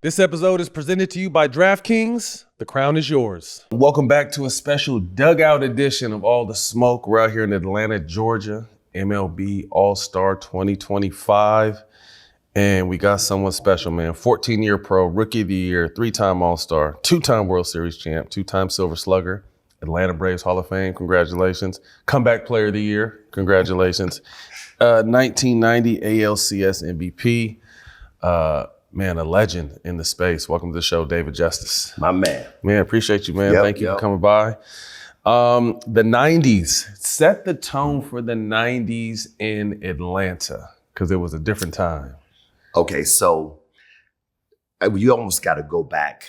This episode is presented to you by DraftKings. The crown is yours. Welcome back to a special dugout edition of All the Smoke. We're out here in Atlanta, Georgia, MLB All-Star 2025. And we got someone special, man. 14-year pro, Rookie of the Year, 3-time All-Star, 2-time World Series champ, 2-time Silver Slugger, Atlanta Braves Hall of Fame, congratulations. Comeback Player of the Year, congratulations. 1990 ALCS MVP. Man, a legend in the space. Welcome to the show, David Justice. My man. Man, appreciate you, man. Thank you for coming by. The 90s, set the tone for the 90s in Atlanta, because it was a different time. Okay, so you almost got to go back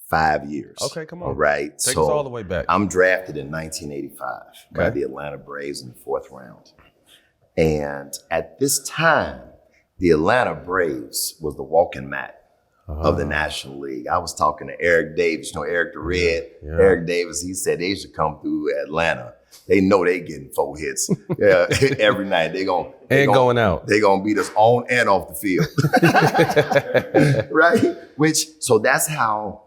5 years. Okay, come on. All right. Take us all the way back. I'm drafted in 1985 by the Atlanta Braves in the 4th round. And at this time, the Atlanta Braves was the walking mat of the National League. I was talking to Eric Davis, Eric the Red. Yeah. Eric Davis, he said they should come through Atlanta. They know they getting 4 hits every night. Going out. They're going to beat us on and off the field. Right? So that's how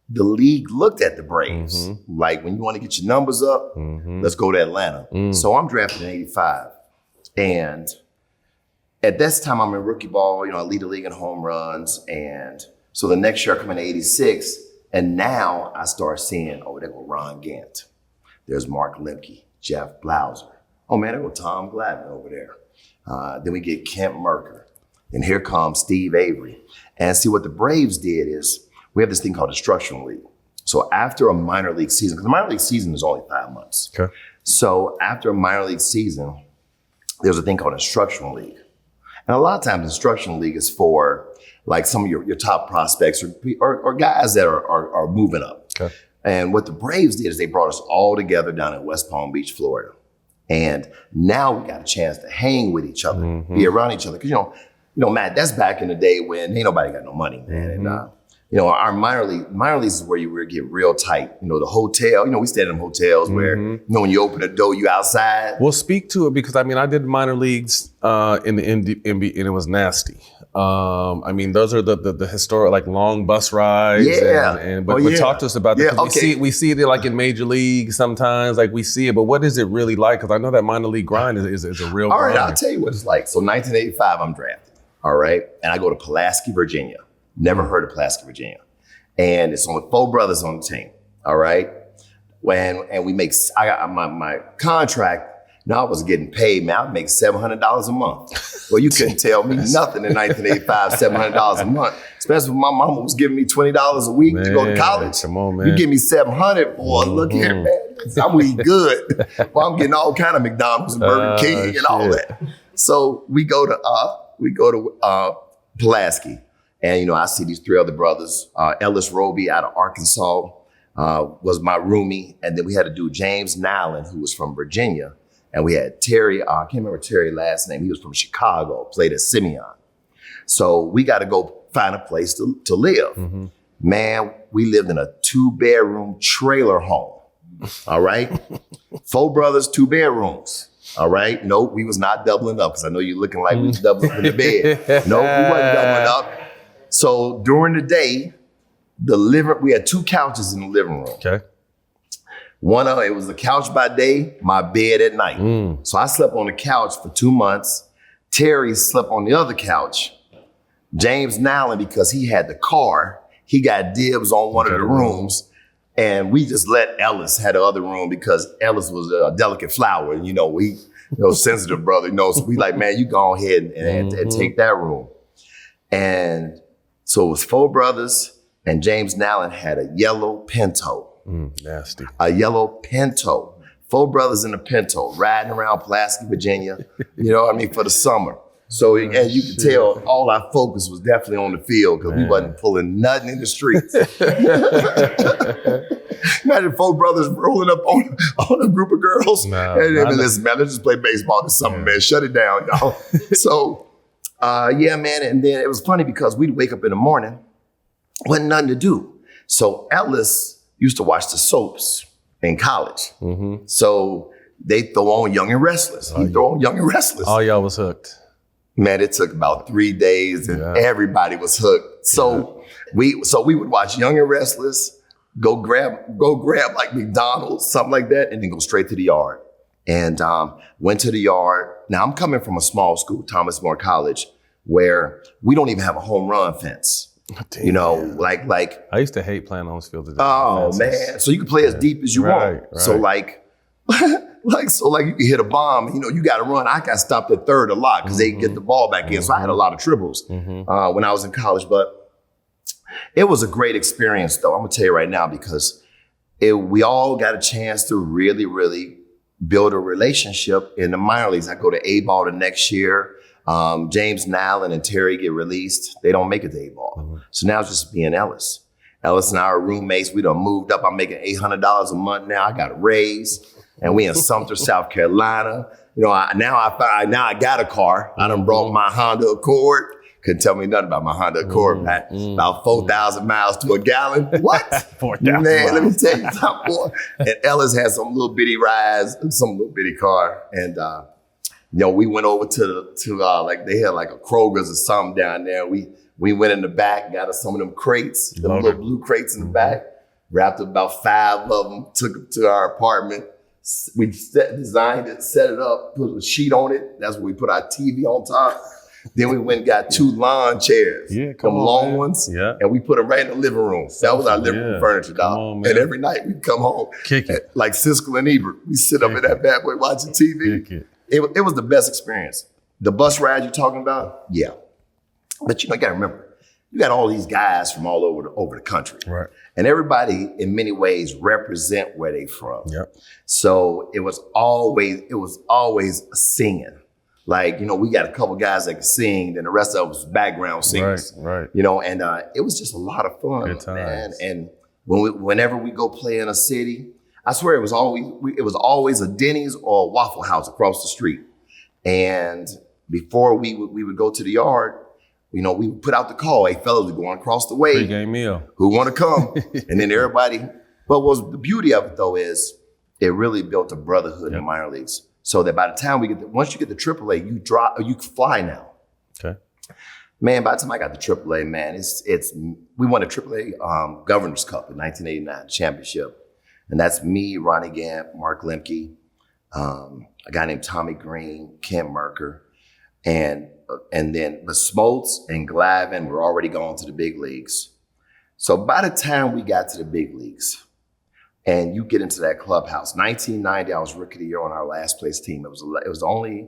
the league looked at the Braves. Mm-hmm. Like, when you want to get your numbers up, let's go to Atlanta. So I'm drafted in 85. And at this time, I'm in rookie ball. I lead the league in home runs. And so the next year I come in 86. And now I start seeing, there go Ron Gant. There's Mark Lemke, Jeff Blauser. Oh, man, there go Tom Glavine over there. Then we get Kent Merker. And here comes Steve Avery. And see, what the Braves did is we have this thing called instructional league. So after a minor league season, because the minor league season is only 5 months. Okay. So after a minor league season, there's a thing called instructional league. And a lot of times, instructional league is for like some of your top prospects or guys that are moving up. Okay. And what the Braves did is they brought us all together down in West Palm Beach, Florida. And now we got a chance to hang with each other, be around each other. Because, Matt, that's back in the day when ain't nobody got no money, man. And, our minor leagues is where you get real tight. The hotel, we stayed in hose where, when you open the door, you outside. Well, speak to it, because I did minor leagues in the NBA, and it was nasty. Those are the historic, like, long bus rides. Yeah. But talk to us about that. Yeah, we see it like in major leagues sometimes, like we see it, but what is it really like? Because I know that minor league grind is a real grind. All right, I'll tell you what it's like. So 1985, I'm drafted. All right. And I go to Pulaski, Virginia. Never heard of Pulaski, Virginia. And it's only 4 brothers on the team. All right. And I got my contract. Now I was getting paid, man. I'd make $700 a month. Well, you couldn't tell me nothing in 1985, $700 a month. Especially when my mama was giving me $20 a week to go to college. Come on, man. You give me $700, boy, look here, man. I'm eating good. Well, I'm getting all kind of McDonald's and Burger King and all that. So we go to Pulaski. And, I see these 3 other brothers. Ellis Roby out of Arkansas was my roomie. And then we had a dude, James Nyland, who was from Virginia. And we had Terry, I can't remember Terry's last name. He was from Chicago, played at Simeon. So we got to go find a place to live. Mm-hmm. Man, we lived in a 2-bedroom trailer home. All right? 4 brothers, 2 bedrooms. All right? Nope, we was not doubling up, because I know you're looking like we was doubling up in the bed. Nope, we wasn't doubling up. So during the day, we had 2 couches in the living room. Okay. One of it was the couch by day, my bed at night. So I slept on the couch for 2 months. Terry slept on the other couch. James Nyland, because he had the car, he got dibs on one of the rooms. And we just let Ellis have the other room, because Ellis was a delicate flower. And, sensitive brother. So we like, man, you go ahead and take that room. And so it was 4 brothers, and James Nyland had a yellow Pinto. Nasty. A yellow Pinto. 4 brothers in a Pinto riding around Pulaski, Virginia, for the summer. So as you can tell, all our focus was definitely on the field, because we wasn't pulling nothing in the streets. Imagine 4 brothers rolling up on a group of girls. Listen, man, let's just play baseball this summer, man. Shut it down, y'all. So, man. And then it was funny, because we'd wake up in the morning, wasn't nothing to do. So Ellis used to watch the soaps in college. Mm-hmm. So they throw on Young and Restless. He throw on Young and Restless. All y'all was hooked. Man, it took about 3 days and everybody was hooked. So So we would watch Young and Restless, go grab like McDonald's, something like that, and then go straight to the yard. And went to the yard. Now I'm coming from a small school, Thomas More College, where we don't even have a home run fence. Damn. You know, like I used to hate playing on those fields. Oh man! So you can play as deep as you want. Right. So like you can hit a bomb. You know, you got to run. I got stopped at third a lot because they get the ball back in. So I had a lot of triples when I was in college. But it was a great experience, though. I'm gonna tell you right now because we all got a chance to really, really build a relationship in the minor leagues. I go to A-ball the next year. James Nallen and Terry get released. They don't make it to A-ball. So now it's just me and Ellis. Ellis and I are roommates. We done moved up. I'm making $800 a month now. I got a raise. And we in Sumter, South Carolina. You know, now I got a car. I done brought my Honda Accord. Couldn't tell me nothing about my Honda Accord, man. About 4,000 miles to a gallon. What? 4,000 man, let me tell you something, boy. And Ellis had some little bitty rides, some little bitty car. And, you know, we went over to like they had like a Kroger's or something down there. We went in the back, got us some of them crates, the little blue crates in the back, wrapped up about 5 of them, took them to our apartment. We designed it, set it up, put a sheet on it. That's where we put our TV on top. Then we went and got 2 lawn chairs, long ones, and we put them right in the living room. That was our living room furniture, dog. And every night we'd come home, like Siskel and Ebert. We sit up in that bad boy watching TV. It was the best experience. The bus ride you're talking about, yeah. But you know, you gotta remember, you got all these guys from all over the country. Right. And everybody in many ways represent where they from. Yep. So it was always singing. Like, you know, we got a couple guys that can sing, then the rest of us was background singers. Right. You know, and it was just a lot of fun, man. And whenever we go play in a city, I swear it was always a Denny's or a Waffle House across the street. And before we would go to the yard, you know, we would put out the call, hey, fellas, we're going across the way. Pre-game meal. Who want to come? And then everybody, but the beauty of it, though, is it really built a brotherhood in the minor leagues. So that by the time once you get to AAA, you fly now. Okay. Man, by the time I got to AAA, man, we won a AAA Governor's Cup in 1989 championship. And that's me, Ronnie Gamp, Mark Lemke, a guy named Tommy Green, Ken Merker, and then the Smoltz and Glavine were already going to the big leagues. So by the time we got to the big leagues, and you get into that clubhouse, 1990, I was Rookie of the Year on our last place team. It was the only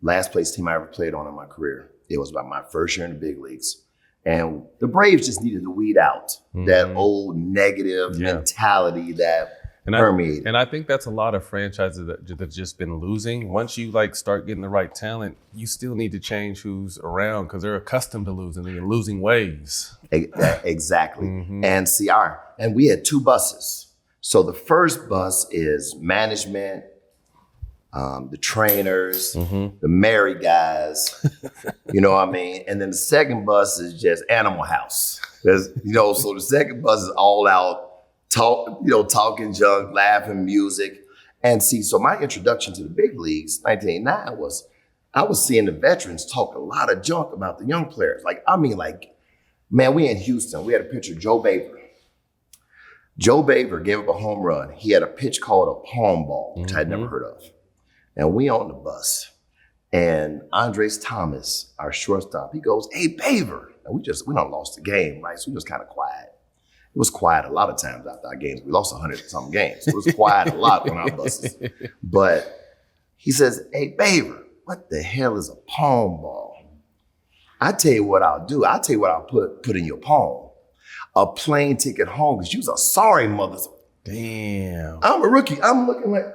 last place team I ever played on in my career. It was about my first year in the big leagues. And the Braves just needed to weed out that old negative mentality that permeated. And I think that's a lot of franchises that have just been losing. Once you like start getting the right talent, you still need to change who's around because they're accustomed to losing and losing ways. Exactly. And we had 2 buses. So the first bus is management, the trainers, the merry guys, you know what I mean? And then the second bus is just Animal House. So the second bus is all out, talking junk, laughing, music. And so my introduction to the big leagues, 1989, I was seeing the veterans talk a lot of junk about the young players. Man, we in Houston, we had a picture of Joe Baver. Joe Baver gave up a home run. He had a pitch called a palm ball, which I'd never heard of. And we on the bus. And Andres Thomas, our shortstop, he goes, hey, Baver. And we done lost the game, right? So we just kind of quiet. It was quiet a lot of times after our games. We lost 100-something games. So it was quiet a lot on our buses. But he says, hey, Baver, what the hell is a palm ball? I tell you what I'll do. I'll tell you what I'll put in your palm. A plane ticket home because you was a sorry mother. Damn. I'm a rookie. I'm looking like,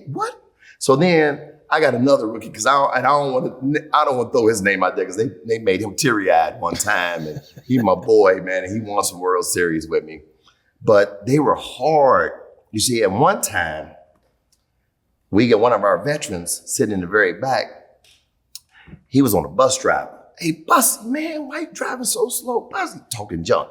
what? So then I got another rookie because I don't want to throw his name out there because they made him teary-eyed one time and he's my boy, man, and he won some World Series with me. But they were hard. You see, at one time, we get one of our veterans sitting in the very back. He was on a bus driver. Hey, Bussy, man, why you driving so slow? Bussy, talking junk.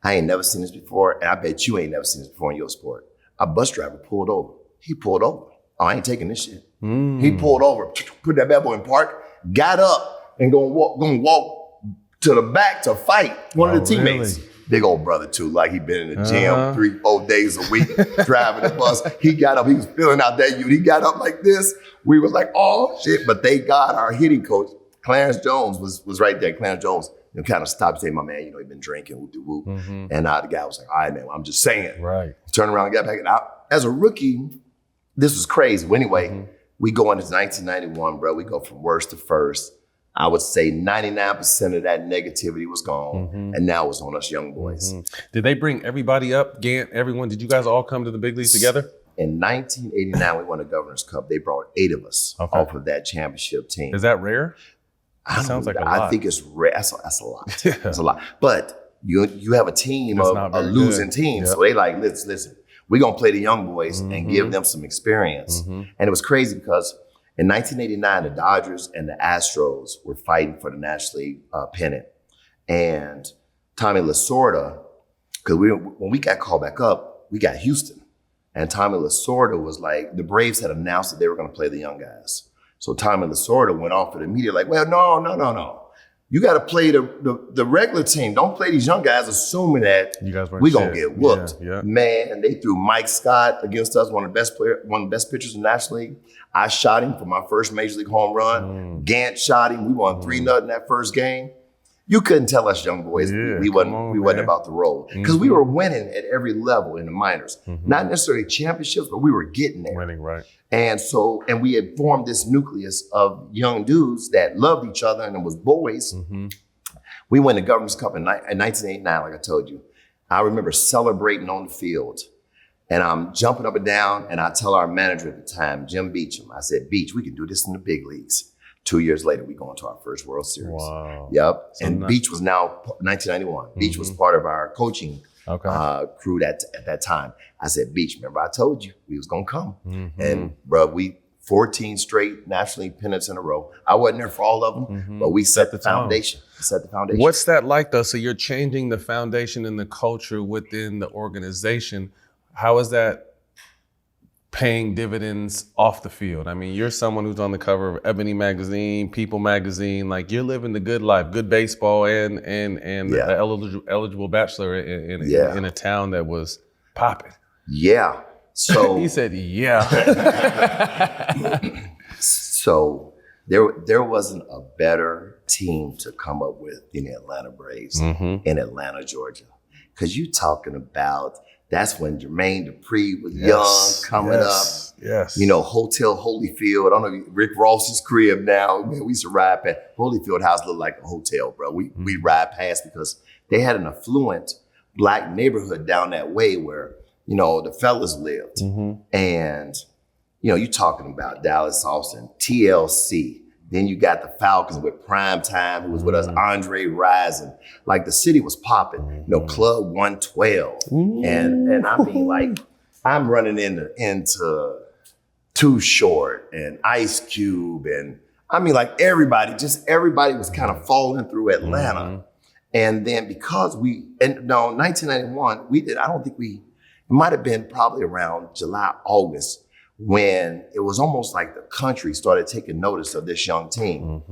I ain't never seen this before, and I bet you ain't never seen this before in your sport. Our bus driver pulled over. He pulled over. Oh, I ain't taking this shit. He pulled over, put that bad boy in park, got up, and gonna walk to the back to fight one of the teammates. Really? big old brother too. Like he been in the gym 3-4 days a week, driving the bus. He got up, he was filling out that unit. He got up like this. We was like, oh shit. But thank God our hitting coach, Clarence Jones, was right there. Clarence Jones kind of stopped saying, my man, you know, he been drinking, whoop de whoop. And the guy was like, all right, man, well, I'm just saying. Right. Turned around and got back. And as a rookie, this was crazy. Well, anyway, we go into 1991, bro. We go from worst to first. I would say 99% of that negativity was gone, and now it's on us young boys. Did they bring everybody up, Gant, everyone? Did you guys all come to the big leagues together? In 1989, we won the Governor's Cup. They brought 8 of us off of that championship team. Is that rare? That sounds like a lot. I think it's rare. That's a lot. That's a lot. But you have a team of a losing team, so they like, listen, we're going to play the young boys and give them some experience. And it was crazy because in 1989, the Dodgers and the Astros were fighting for the National League pennant. And Tommy Lasorda, because when we got called back up, we got Houston. And Tommy Lasorda was like, the Braves had announced that they were going to play the young guys. So Tommy Lasorda went off to the media like, well, no. You got to play the regular team. Don't play these young guys assuming that we're going to get whooped. Yeah. Man, they threw Mike Scott against us, one of the best pitchers in the National League. I shot him for my first Major League home run. Gant shot him. We won 3-0 that first game. You couldn't tell us young boys we wasn't about to roll. Because we were winning at every level in the minors. Not necessarily championships, but we were getting there. Winning, right. And we had formed this nucleus of young dudes that loved each other and it was boys. We won the Governor's Cup in 1989, like I told you. I remember celebrating on the field. And I'm jumping up and down, and I tell our manager at the time, Jim Beecham, I said, Beach, we can do this in the big leagues. 2 years later, we go into our first World Series. Wow. Yep. So Beach was now 1991. Beach was part of our coaching crew at that time. I said, Beach, remember I told you we was gonna come. And bro, we 14 straight National League pennants in a row. I wasn't there for all of them, but we set the foundation. What's that like though? So you're changing the foundation and the culture within the organization. How is that paying dividends off the field? I mean, you're someone who's on the cover of Ebony magazine, People magazine. Like you're living the good life, good baseball, and the eligible bachelor in a town that was popping. Yeah. So he said, yeah. So there wasn't a better team to come up with than the Atlanta Braves in Atlanta, Georgia, because you talking about. That's when Jermaine Dupri was young, coming up. Yes. You know, Hotel Holyfield. I don't know, Rick Ross's crib now. Man, we used to ride past. Holyfield House looked like a hotel, bro. We ride past because they had an affluent Black neighborhood down that way where, you know, the fellas lived. And, you know, you talking about Dallas Austin, TLC. Then you got the Falcons with Prime Time, who was with us, Andre Rison. Like the city was popping, you know, Club 112. And I mean, like, I'm running into Too Short and Ice Cube. And I mean, like everybody was kind of falling through Atlanta. And then because 1991, it might have been probably around July, August, when it was almost like the country started taking notice of this young team.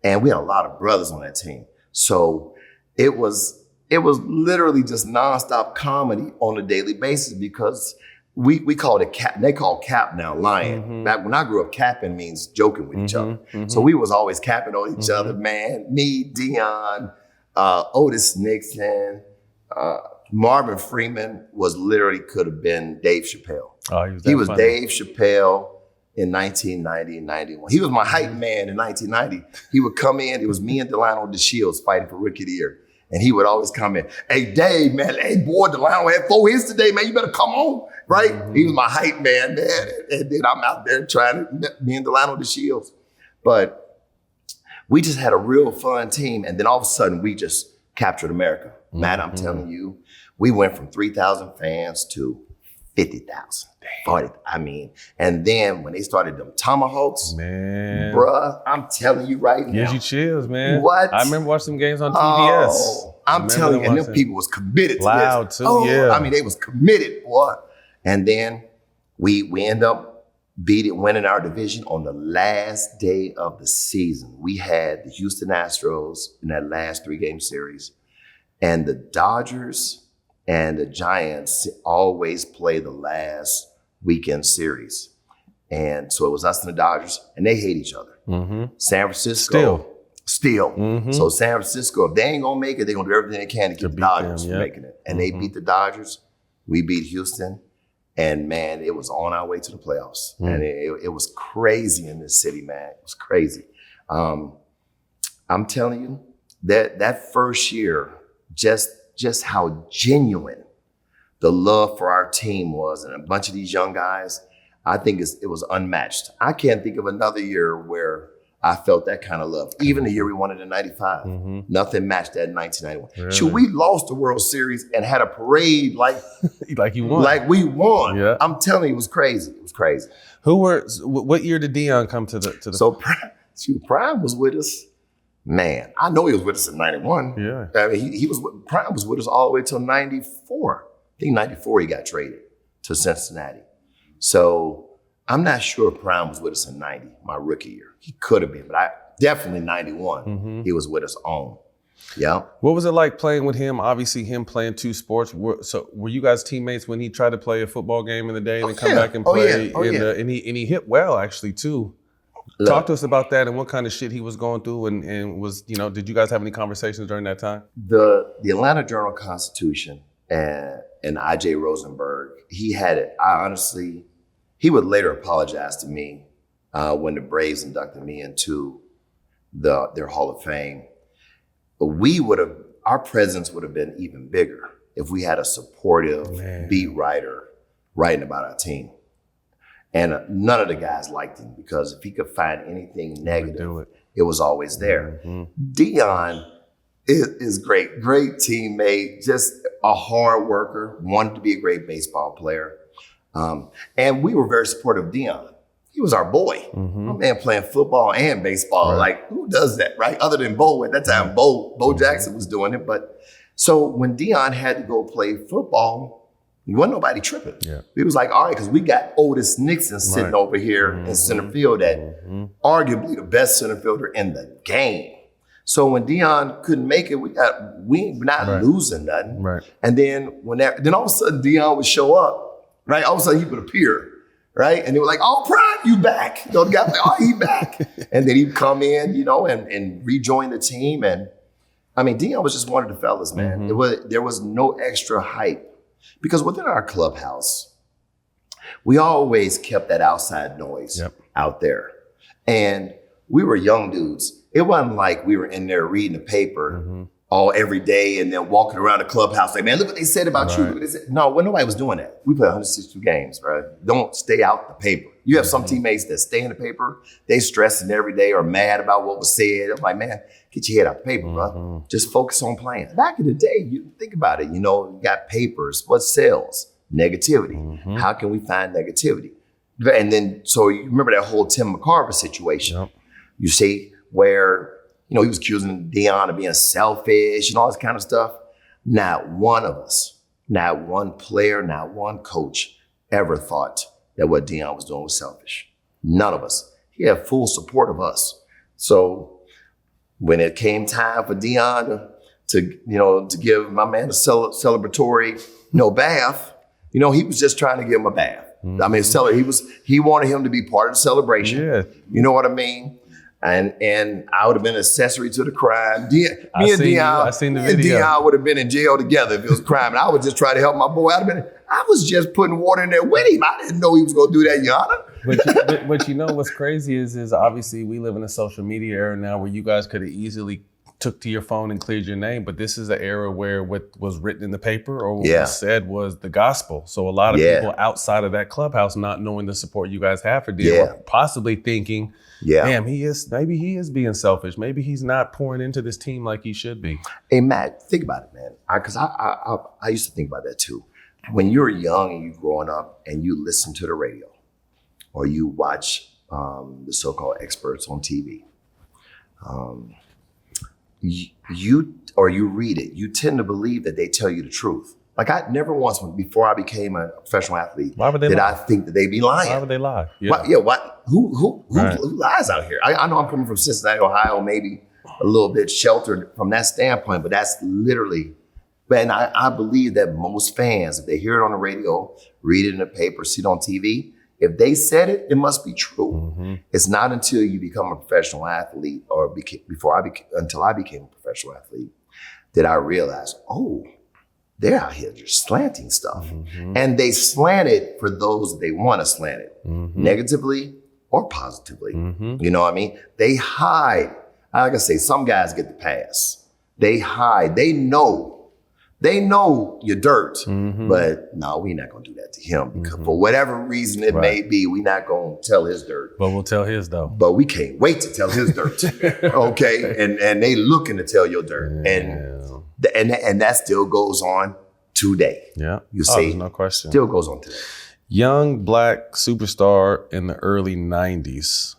And we had a lot of brothers on that team. So it was literally just nonstop comedy on a daily basis because we called it cap. They call cap now lying. Back when I grew up, capping means joking with each other. So we was always capping on each other, man. Me, Deion, Otis Nixon, Marvin Freeman could have been Dave Chappelle. Oh, he was Dave Chappelle in 1990 and 91. He was my hype man in 1990. He would come in. It was me and Delano DeShields fighting for Rookie of the Year. And he would always come in, hey, Dave, man, hey, boy, Delano had 4 hits today, man. You better come on, right? He was my hype man, man. And then I'm out there me and Delano DeShields. But we just had a real fun team. And then all of a sudden, we just captured America. Matt, I'm telling you, we went from 3,000 fans to 50,000. 40. I mean, and then when they started them tomahawks, man, bruh, I'm telling you right now. Gives you chills, man. What? I remember watching some games on TBS. Oh, I'm telling you, and them people was committed to loud this. Too, yeah. I mean, they was committed, boy. And then we end up winning our division on the last day of the season. We had the Houston Astros in that last 3-game series. And the Dodgers and the Giants always play the last weekend series. And so it was us and the Dodgers, and they hate each other. San Francisco. Still. So San Francisco, if they ain't going to make it, they're going to do everything they can to keep the Dodgers from making it. And they beat the Dodgers. We beat Houston. And, man, it was on our way to the playoffs. And it was crazy in this city, man. It was crazy. I'm telling you, that first year, just how genuine the love for our team was, and a bunch of these young guys, I think it was unmatched. I can't think of another year where I felt that kind of love. Even the year we won it in 95. Nothing matched that in 1991. Really? So we lost the World Series and had a parade like you won. Like we won. Yeah. I'm telling you, it was crazy. It was crazy. What year did Deion come to the So Prime was with us. Man, I know he was with us in 91. Yeah. I mean, Prime was with us all the way till 94. I think 94 he got traded to Cincinnati. So I'm not sure Prime was with us in 90, my rookie year. He could have been, but definitely 91, he was with us on. Yeah. What was it like playing with him? Obviously, him playing two sports. So were you guys teammates when he tried to play a football game in the day and then come back and play? And he hit well, actually, too. Look, talk to us about that and what kind of shit he was going through, and was, did you guys have any conversations during that time? The Atlanta Journal-Constitution and I.J. Rosenberg, he had it. He would later apologize to me when the Braves inducted me into their Hall of Fame. But our presence would have been even bigger if we had a supportive beat writer writing about our team. And none of the guys liked him because if he could find anything negative, it was always there. Deion is great teammate, just a hard worker, wanted to be a great baseball player. And we were very supportive of Deion. He was our boy. My man playing football and baseball. Right. Like, who does that, right? Other than Bo. At that time, Bo Jackson was doing it. But so when Deion had to go play football, wasn't nobody tripping. Yeah. It was like, all right, because we got Otis Nixon sitting over here in center field at arguably the best center fielder in the game. So when Deion couldn't make it, we were not losing nothing. Right. And then then all of a sudden Deion would show up, right? All of a sudden he would appear, right? And they were like, "Oh, Prime, you back?" The guy was like, "Oh, he back." And then he'd come in, and rejoin the team. And I mean, Deion was just one of the fellas, man. There was no extra hype. Because within our clubhouse, we always kept that outside noise out there. And we were young dudes. It wasn't like we were in there reading the paper every day and then walking around the clubhouse like, man, look what they said about you. Look what they said. No, nobody was doing that. We played 162 games, right? Don't stay out the paper. You have some teammates that stay in the paper. They stressing every day or mad about what was said. I'm like, man, get your head out the paper, bro. Just focus on playing. Back in the day, you think about it, you got papers. What sells? Negativity. How can we find negativity? And then, so you remember that whole Tim McCarver situation. You see where, he was accusing Deion of being selfish and all this kind of stuff. Not one of us, not one player, not one coach ever thought that what Deion was doing was selfish. None of us. He had full support of us. So when it came time for Deion to give my man a celebratory, bath, he was just trying to give him a bath. I mean, he wanted him to be part of the celebration. Yeah. You know what I mean? And I would have been an accessory to the crime. I seen the video. Deion would have been in jail together if it was a crime. And I would just try to help my boy. I was just putting water in there with him. I didn't know he was going to do that, Your Honor. But what's crazy is obviously we live in a social media era now where you guys could have easily took to your phone and cleared your name. But this is an era where what was written in the paper or what was said was the gospel. So a lot of people outside of that clubhouse not knowing the support you guys have for Deion were possibly thinking, damn, maybe he is being selfish. Maybe he's not pouring into this team like he should be. Hey, Matt, think about it, man. Because I used to think about that too. When you're young and you're growing up and you listen to the radio or you watch the so-called experts on TV, you read it, you tend to believe that they tell you the truth. Like I never once, before I became a professional athlete, I think that they be lying. Why would they lie? Who lies out here? I know I'm coming from Cincinnati, Ohio, maybe a little bit sheltered from that standpoint, but that's literally And I believe that most fans, if they hear it on the radio, read it in the paper, see it on TV, if they said it, it must be true. Mm-hmm. It's not until you become a professional athlete or until I became a professional athlete that I realized, oh, they're out here just slanting stuff. Mm-hmm. And they slant it for those that they want to slant it, negatively or positively. Mm-hmm. You know what I mean? They hide. Like I say, some guys get the pass. They hide. They know your dirt, but no, we're not going to do that to him because for whatever reason it may be, we're not going to tell his dirt. But we'll tell his though. But we can't wait to tell his dirt. Okay? And they looking to tell your dirt. Yeah. And that still goes on today. Yeah. You see, there's no question. Still goes on today. Young black superstar in the early 90s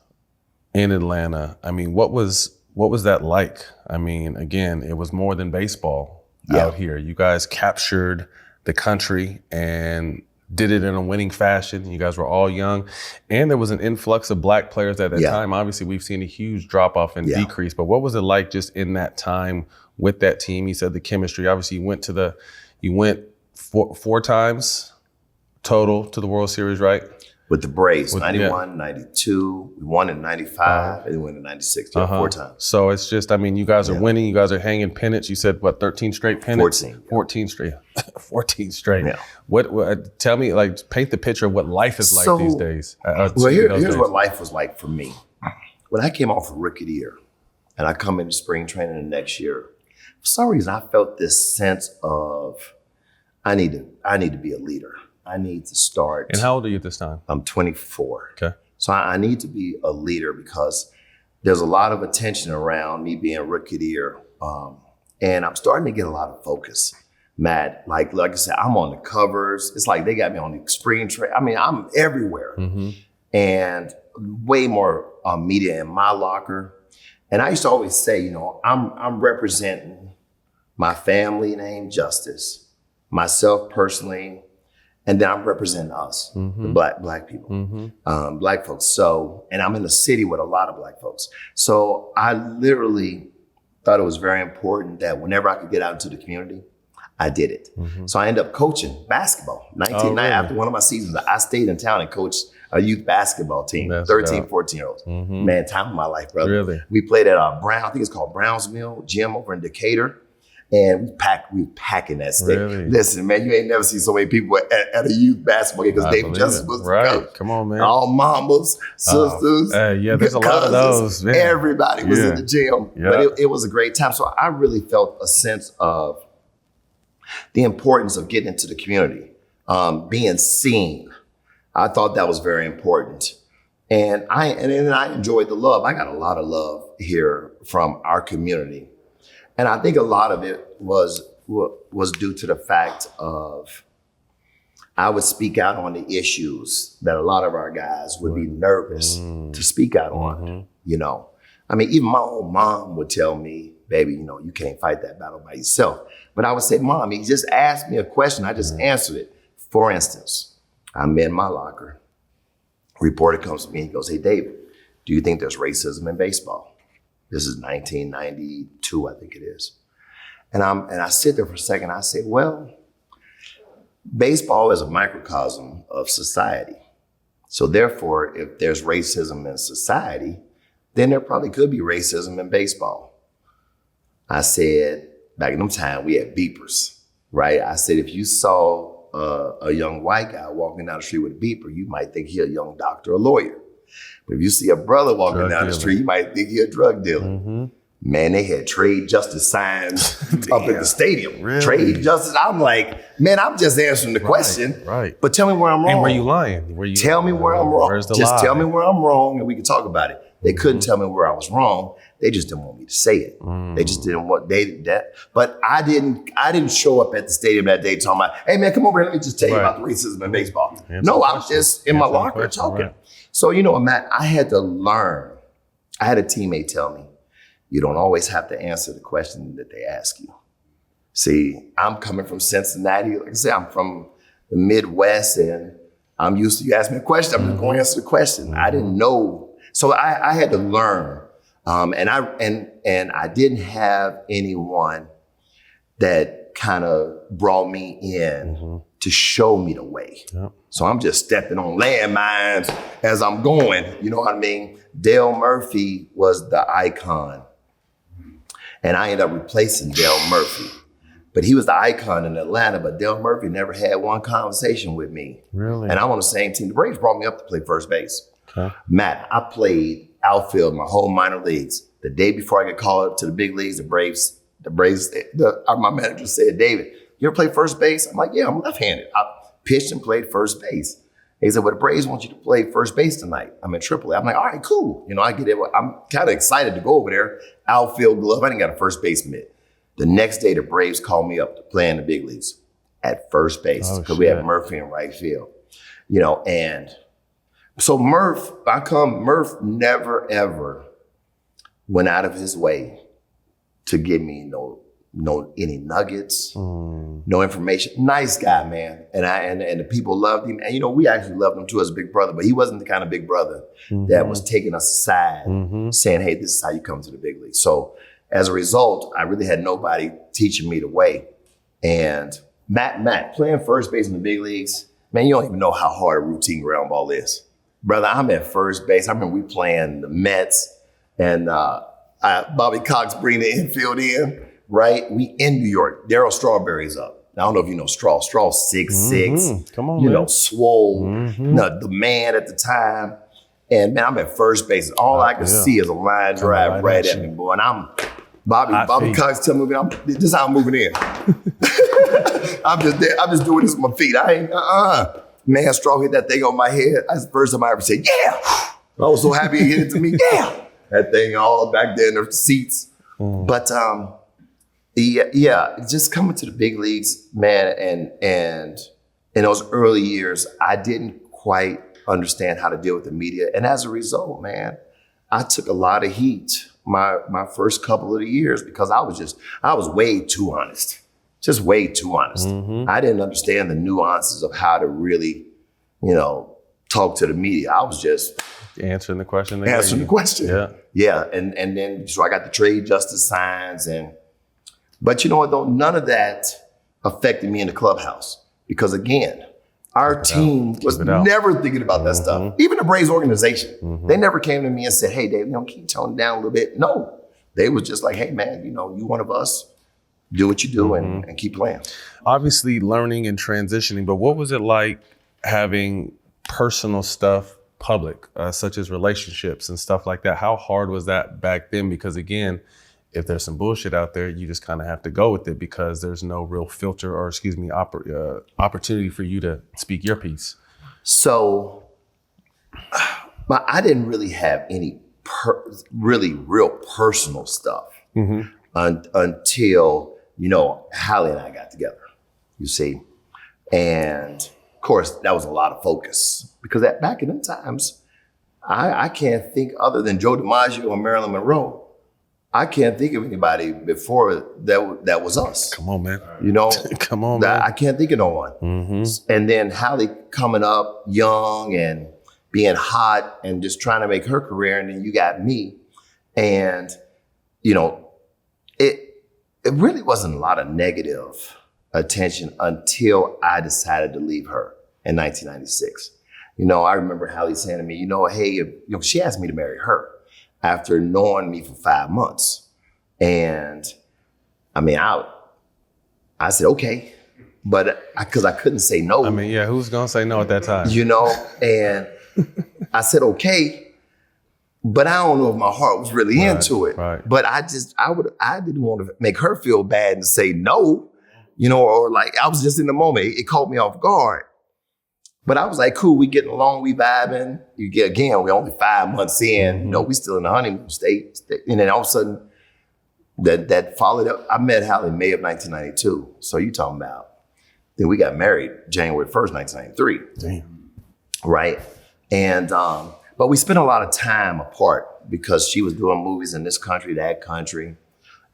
in Atlanta. I mean, what was that like? I mean, again, it was more than baseball out here. You guys captured the country and did it in a winning fashion. You guys were all young. And there was an influx of black players at that time. Obviously, we've seen a huge drop off and decrease. But what was it like just in that time with that team? You said the chemistry. Obviously, you went four times total to the World Series, right? With the Braves, 91, 92, we won in 95, and we won in 96, 4 times. So it's just, I mean, you guys are winning, you guys are hanging pennants. You said, what, 13 straight pennants? 14 straight. 14 straight. Yeah. What? Tell me, like, paint the picture of what life is like these days. Here's what life was like for me. When I came off of rookie year, and I come into spring training the next year, for some reason, I felt this sense of, I need to be a leader. I need to start. And how old are you at this time? I'm 24. Okay. So I need to be a leader because there's a lot of attention around me being rookie of the year. And I'm starting to get a lot of focus. Matt, like I said, I'm on the covers. It's like they got me on the spring training. I mean, I'm everywhere. And way more media in my locker. And I used to always say, you know, I'm representing my family name, Justice, myself personally, and then I'm representing us, the black people, black folks. So, and I'm in the city with a lot of black folks. So I literally thought it was very important that whenever I could get out into the community, I did it. So I ended up coaching basketball. 1990, after one of my seasons, I stayed in town and coached a youth basketball team, 13, 14-year-olds. Man, time of my life, brother. Really? We played at I think it's called Browns Mill Gym over in Decatur. And we packing that stadium. Really? Listen, man, you ain't never seen so many people at a youth basketball game because David Justice was the coach. Come on, man. All mamas, sisters, there's a lot of those. Man. Everybody was in the gym. Yeah. But it was a great time. So I really felt a sense of the importance of getting into the community, being seen. I thought that was very important. And I enjoyed the love. I got a lot of love here from our community. And I think a lot of it was due to the fact of I would speak out on the issues that a lot of our guys would be nervous to speak out on, you know. I mean, even my own mom would tell me, baby, you know, you can't fight that battle by yourself. But I would say, Mom, he just asked me a question. I just answered it. For instance, I'm in my locker. Reporter comes to me and he goes, hey, David, do you think there's racism in baseball? This is 1992, I think it is. And I sit there for a second. I say, well, baseball is a microcosm of society. So therefore, if there's racism in society, then there probably could be racism in baseball. I said, back in them time, we had beepers, right? I said, if you saw a young white guy walking down the street with a beeper, you might think he a young doctor or lawyer. But if you see a brother walking down the street, you might think he a drug dealer. Man, they had trade justice signs up at the stadium. Really? Trade justice. I'm like, man, I'm just answering the question. Right. But tell me where I'm wrong. And were you lying? Tell me where I'm wrong. Where's the just lie? tell me where I'm wrong and we can talk about it. They couldn't tell me where I was wrong. They just didn't want me to say it. They just didn't want that. But I didn't show up at the stadium that day talking about, hey man, come over here, let me just tell you about the racism in baseball. No, I was just in my locker talking. Right. So, you know, Matt, I had to learn. I had a teammate tell me, you don't always have to answer the question that they ask you. See, I'm coming from Cincinatti. Like I said, I'm from the Midwest and I'm used to you ask me a question, I'm just going to answer the question. I didn't know. So I had to learn. And I didn't have anyone that that kind of brought me in to show me the way. Yep. So I'm just stepping on landmines as I'm going, you know what I mean? Dale Murphy was the icon. And I ended up replacing Dale Murphy. But he was the icon in Atlanta, but Dale Murphy never had one conversation with me. Really? And I'm on the same team. The Braves brought me up to play first base. Okay. Matt, I played outfield my whole minor leagues. The day before I got called up to the big leagues, my manager said, David, you ever play first base? I'm like, yeah, I'm left-handed. I pitched and played first base. He said, well, the Braves want you to play first base tonight. I'm in AAA. I'm like, all right, cool. You know, I get it. I'm kind of excited to go over there. Outfield glove. I didn't got a first base mitt. The next day, the Braves called me up to play in the big leagues at first base because we had Murphy in right field. You know, and so Murph never, ever went out of his way to give me any nuggets, no information. Nice guy, man. And the people loved him. And, you know, we actually loved him too as a big brother, but he wasn't the kind of big brother that was taking us aside saying, hey, this is how you come to the big league. So as a result, I really had nobody teaching me the way. And Matt, playing first base in the big leagues, man, you don't even know how hard a routine ground ball is. Brother, I'm at first base. I remember we playing the Mets and Bobby Cox bringing the infield in, right? We in New York. Darryl Strawberry's up. I don't know if you know Straw. Straw's 6'6". Come on, you man. know, swole, the man at the time. And man, I'm at first base. All I could see is a line drive right at me, boy. And Bobby Cox telling me, this is how I'm moving in. I'm just doing this with my feet. I ain't, Man, Straw hit that thing on my head. That's the first time I ever said, yeah. I was so happy he hit it to me, yeah. That thing all back there in the seats. But just coming to the big leagues, man, and in those early years, I didn't quite understand how to deal with the media. And as a result, man, I took a lot of heat my first couple of the years because I was way too honest. Just way too honest. I didn't understand the nuances of how to really, you know, talk to the media. I was just answering the question. Yeah. And then so I got the trade justice signs but you know what though, none of that affected me in the clubhouse because again, our team was never thinking about that stuff. Even the Braves organization, they never came to me and said, hey, Dave, you know, can you tone it down a little bit? No, they was just like, hey man, you know, you one of us, do what you do and keep playing. Obviously learning and transitioning, but what was it like having personal stuff public, such as relationships and stuff like that? How hard was that back then? Because again, if there's some bullshit out there, you just kind of have to go with it because there's no real filter or, opportunity for you to speak your piece. So I didn't really have any really real personal stuff until, you know, Halle and I got together, you see. And of course, that was a lot of focus because back in them times, I can't think other than Joe DiMaggio and Marilyn Monroe. I can't think of anybody before that was us. Come on, man. You know? Come on, man. I can't think of no one. And then Halle coming up young and being hot and just trying to make her career. And then you got me. And, you know, it really wasn't a lot of negative attention until I decided to leave her in 1996. You know, I remember Halle saying to me, you know, hey, you know, she asked me to marry her after knowing me for 5 months. And I mean, I said, okay, but because I couldn't say no. I mean, yeah, who's gonna say no at that time? You know, and I said, okay, but I don't know if my heart was really into it. Right. But I didn't want to make her feel bad and say no, you know, or like I was just in the moment. It caught me off guard. But I was like, cool, we getting along, we vibing. We're only 5 months in, you know, we still in the honeymoon state. And then all of a sudden, that followed up. I met Halle in May of 1992. So you talking about, then we got married January 1st, 1993. Damn. Right? And, but we spent a lot of time apart because she was doing movies in this country, that country.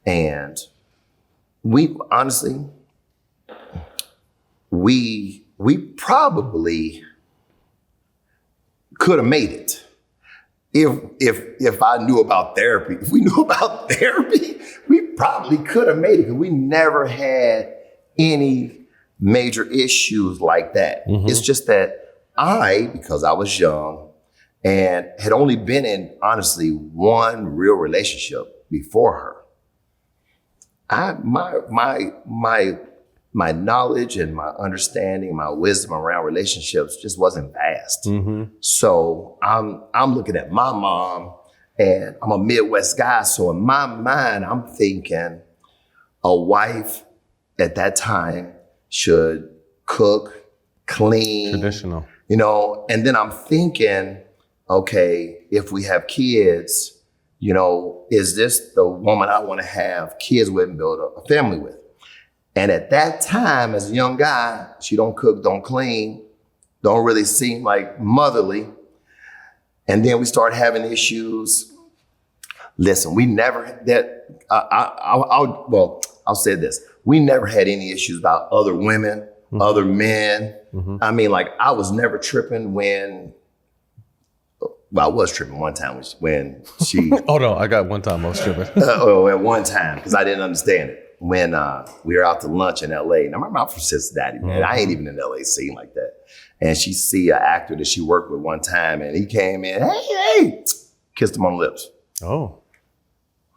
And we honestly, we probably could have made it if I knew about therapy. If we knew about therapy, we probably could have made it because we never had any major issues like that. It's just that because I was young and had only been in, honestly, one real relationship before her, my knowledge and my understanding, my wisdom around relationships just wasn't vast. So I'm looking at my mom, and I'm a Midwest guy. So in my mind, I'm thinking a wife at that time should cook, clean. Traditional. You know, and then I'm thinking, okay, if we have kids, you know, is this the woman I want to have kids with and build a family with? And at that time, as a young guy, she don't cook, don't clean, don't really seem like motherly. And then we start having issues. Listen, we never, I'll say this. We never had any issues about other women, other men. I mean, like, I was never tripping when, well, I was tripping one time when she. Hold on, I got one time I was tripping. At one time, because I didn't understand it. When we were out to lunch in LA, and I remember I'm from Cincinatti, man. I ain't even in LA scene like that. And she see an actor that she worked with one time, and he came in, hey, kissed him on the lips. Oh.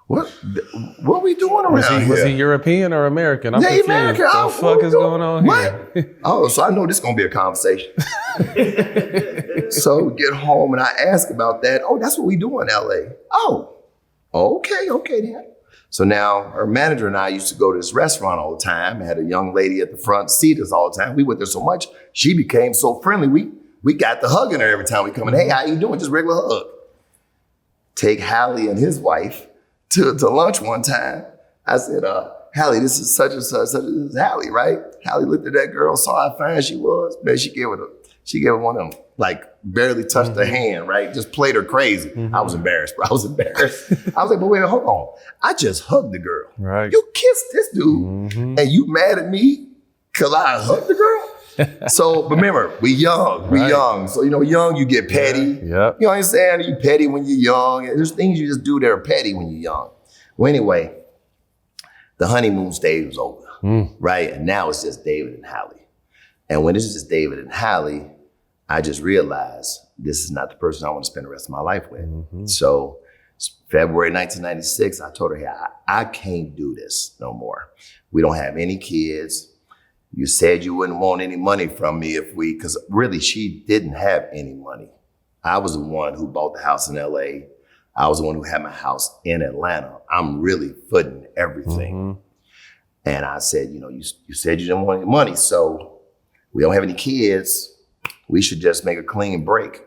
What we doing around here? Was he European or American? I'm confused. American. What the fuck is going on here? Oh, so I know this is gonna be a conversation. So we get home and I ask about that. Oh, that's what we do in LA. Oh, okay then. So now her manager and I used to go to this restaurant all the time. Had a young lady at the front seat us all the time. We went there so much, she became so friendly. We got the hugging her every time we come in. Hey, how you doing? Just regular hug. Take Halle and his wife to lunch one time. I said, Halle, this is such and such. This is Halle, right? Halle looked at that girl, saw how fine she was. Man, she gave her one of them, like barely touched her hand, right? Just played her crazy. I was embarrassed, bro. I was like, but wait, hold on. I just hugged the girl. Right. You kissed this dude, and you mad at me because I hugged the girl? So remember, we young. So, you know, young, you get petty. Yeah. You know what I'm saying? You petty when you're young. There's things you just do that are petty when you're young. Well, anyway, the honeymoon stage was over, right? And now it's just David and Halle. And when it's just David and Halle, I just realized this is not the person I want to spend the rest of my life with. So February 1996, I told her, hey, I can't do this no more. We don't have any kids. You said you wouldn't want any money from me because really she didn't have any money. I was the one who bought the house in LA. I was the one who had my house in Atlanta. I'm really footing everything. And I said, you know, you said you didn't want any money, so we don't have any kids. We should just make a clean break.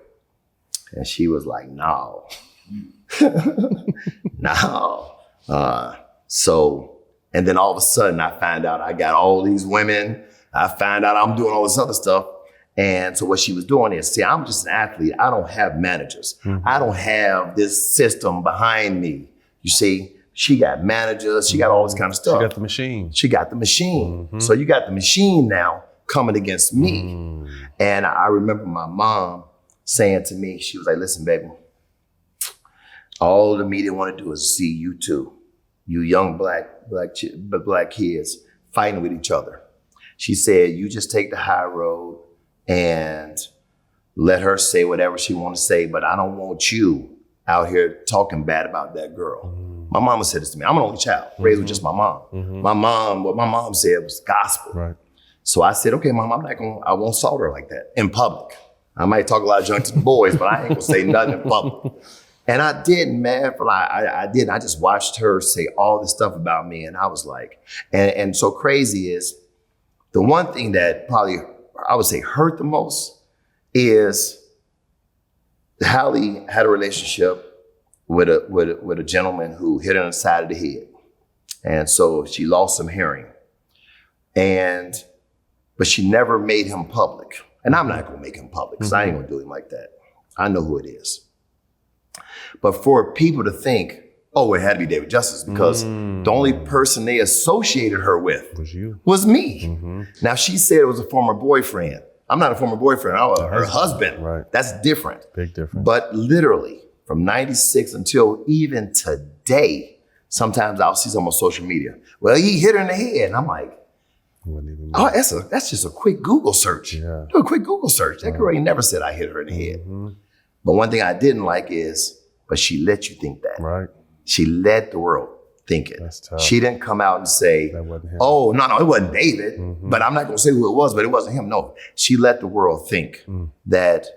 And she was like, no. No. And then all of a sudden I find out I got all these women. I find out I'm doing all this other stuff. And so what she was doing is, see, I'm just an athlete. I don't have managers. I don't have this system behind me. You see, she got managers. She got all this kind of stuff. She got the machine. She got the machine. So you got the machine now coming against me. And I remember my mom saying to me, she was like, listen, baby, all the media want to do is see you two. You young black kids fighting with each other. She said, you just take the high road and let her say whatever she want to say, but I don't want you out here talking bad about that girl. My mama said this to me. I'm an only child, raised with just my mom. What my mom said was gospel. Right. So I said, okay, Mom, I won't salt her like that in public. I might talk a lot of junk to the boys, but I ain't gonna say nothing in public. And I didn't, man. I didn't. I just watched her say all this stuff about me, and I was like, and so crazy is the one thing that probably I would say hurt the most is Halle had a relationship with a gentleman who hit her on the side of the head, and so she lost some hearing, but she never made him public, and I'm not gonna make him public because I ain't gonna do him like that. I know who it is. But for people to think, oh, it had to be David Justice because the only person they associated her with was me. Now, she said it was a former boyfriend. I'm not a former boyfriend. I was her husband. Right. That's different. Big difference. But literally, from 96 until even today, sometimes I'll see something on social media. Well, he hit her in the head. And I'm like, Oh, that's just a quick Google search. Yeah. Do a quick Google search. That girl ain't never said I hit her in the head. But one thing I didn't like is, but she let you think that. Right. She let the world think it. That's tough. She didn't come out and say, That wasn't him. oh, no, it wasn't David. But I'm not going to say who it was, but it wasn't him. No, she let the world think that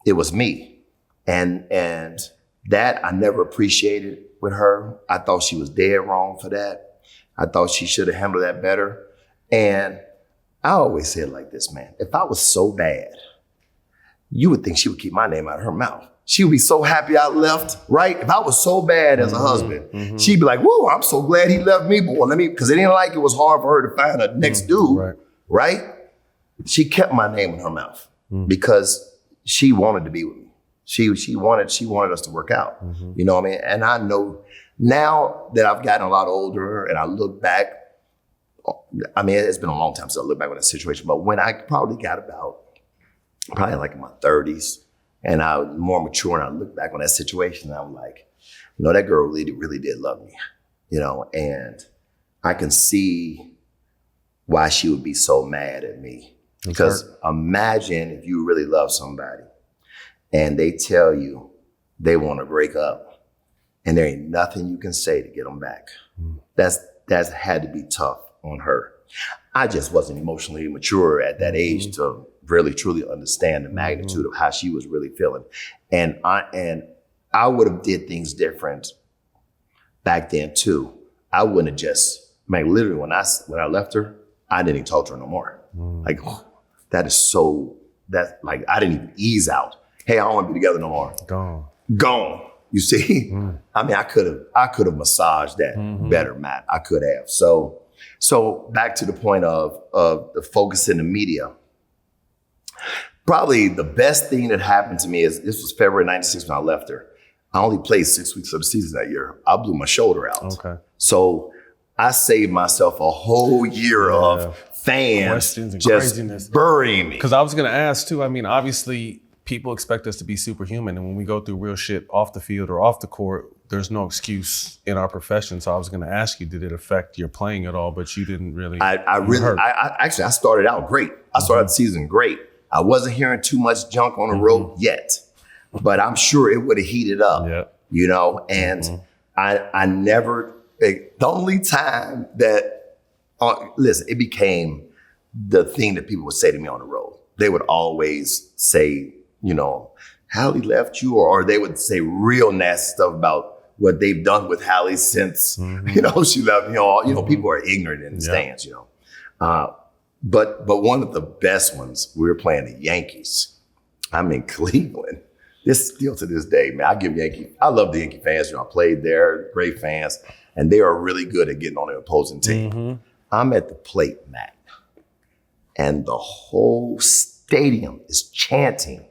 it was me. And that I never appreciated with her. I thought she was dead wrong for that. I thought she should have handled that better. And I always say it like this, man. If I was so bad, you would think she would keep my name out of her mouth. She would be so happy I left, right? If I was so bad as a husband, she'd be like, whoa, I'm so glad he left me, boy. Because it ain't like it was hard for her to find a next dude, right? She kept my name in her mouth because she wanted to be with me. She wanted us to work out. You know what I mean? And I know now that I've gotten a lot older and I look back, I mean, it's been a long time since I look back on that situation, but when I probably like in my 30s and I was more mature and I look back on that situation and I'm like, you know, that girl really did love me, you know, and I can see why she would be so mad at me. Because imagine if you really love somebody and they tell you they want to break up and there ain't nothing you can say to get them back. That's had to be tough on her. I just wasn't emotionally mature at that age to really truly understand the magnitude of how she was really feeling. And I would have did things different back then too. I wouldn't have just, man, literally when I left her, I didn't even talk to her no more. Like, that is so, that like, I didn't even ease out. Hey, I don't want to be together no more. Gone. You see? I mean, I could have massaged that better, Matt. I could have. So back to the point of the focus in the media. Probably the best thing that happened to me is, this was February 96 when I left her. I only played 6 weeks of the season that year. I blew my shoulder out. Okay. So I saved myself a whole year of fans questions and just craziness. burying me. Because I was going to ask too, I mean, obviously people expect us to be superhuman. And when we go through real shit off the field or off the court, there's no excuse in our profession. So I was going to ask you, did it affect your playing at all? But you didn't really. I actually started out great. I started the season great. I wasn't hearing too much junk on the road yet, but I'm sure it would have heated up, you know, and I never, the only time that, listen, it became the thing that people would say to me on the road. They would always say, you know, Halle left you, or they would say real nasty stuff about what they've done with Halle since, you know, she left. You know, people are ignorant in the stands, you know. But one of the best ones, we were playing the Yankees. I'm in Cleveland. This still to this day, man. I love the Yankee fans. You know, I played there, great fans, and they are really good at getting on the opposing team. I'm at the plate, Matt, and the whole stadium is chanting,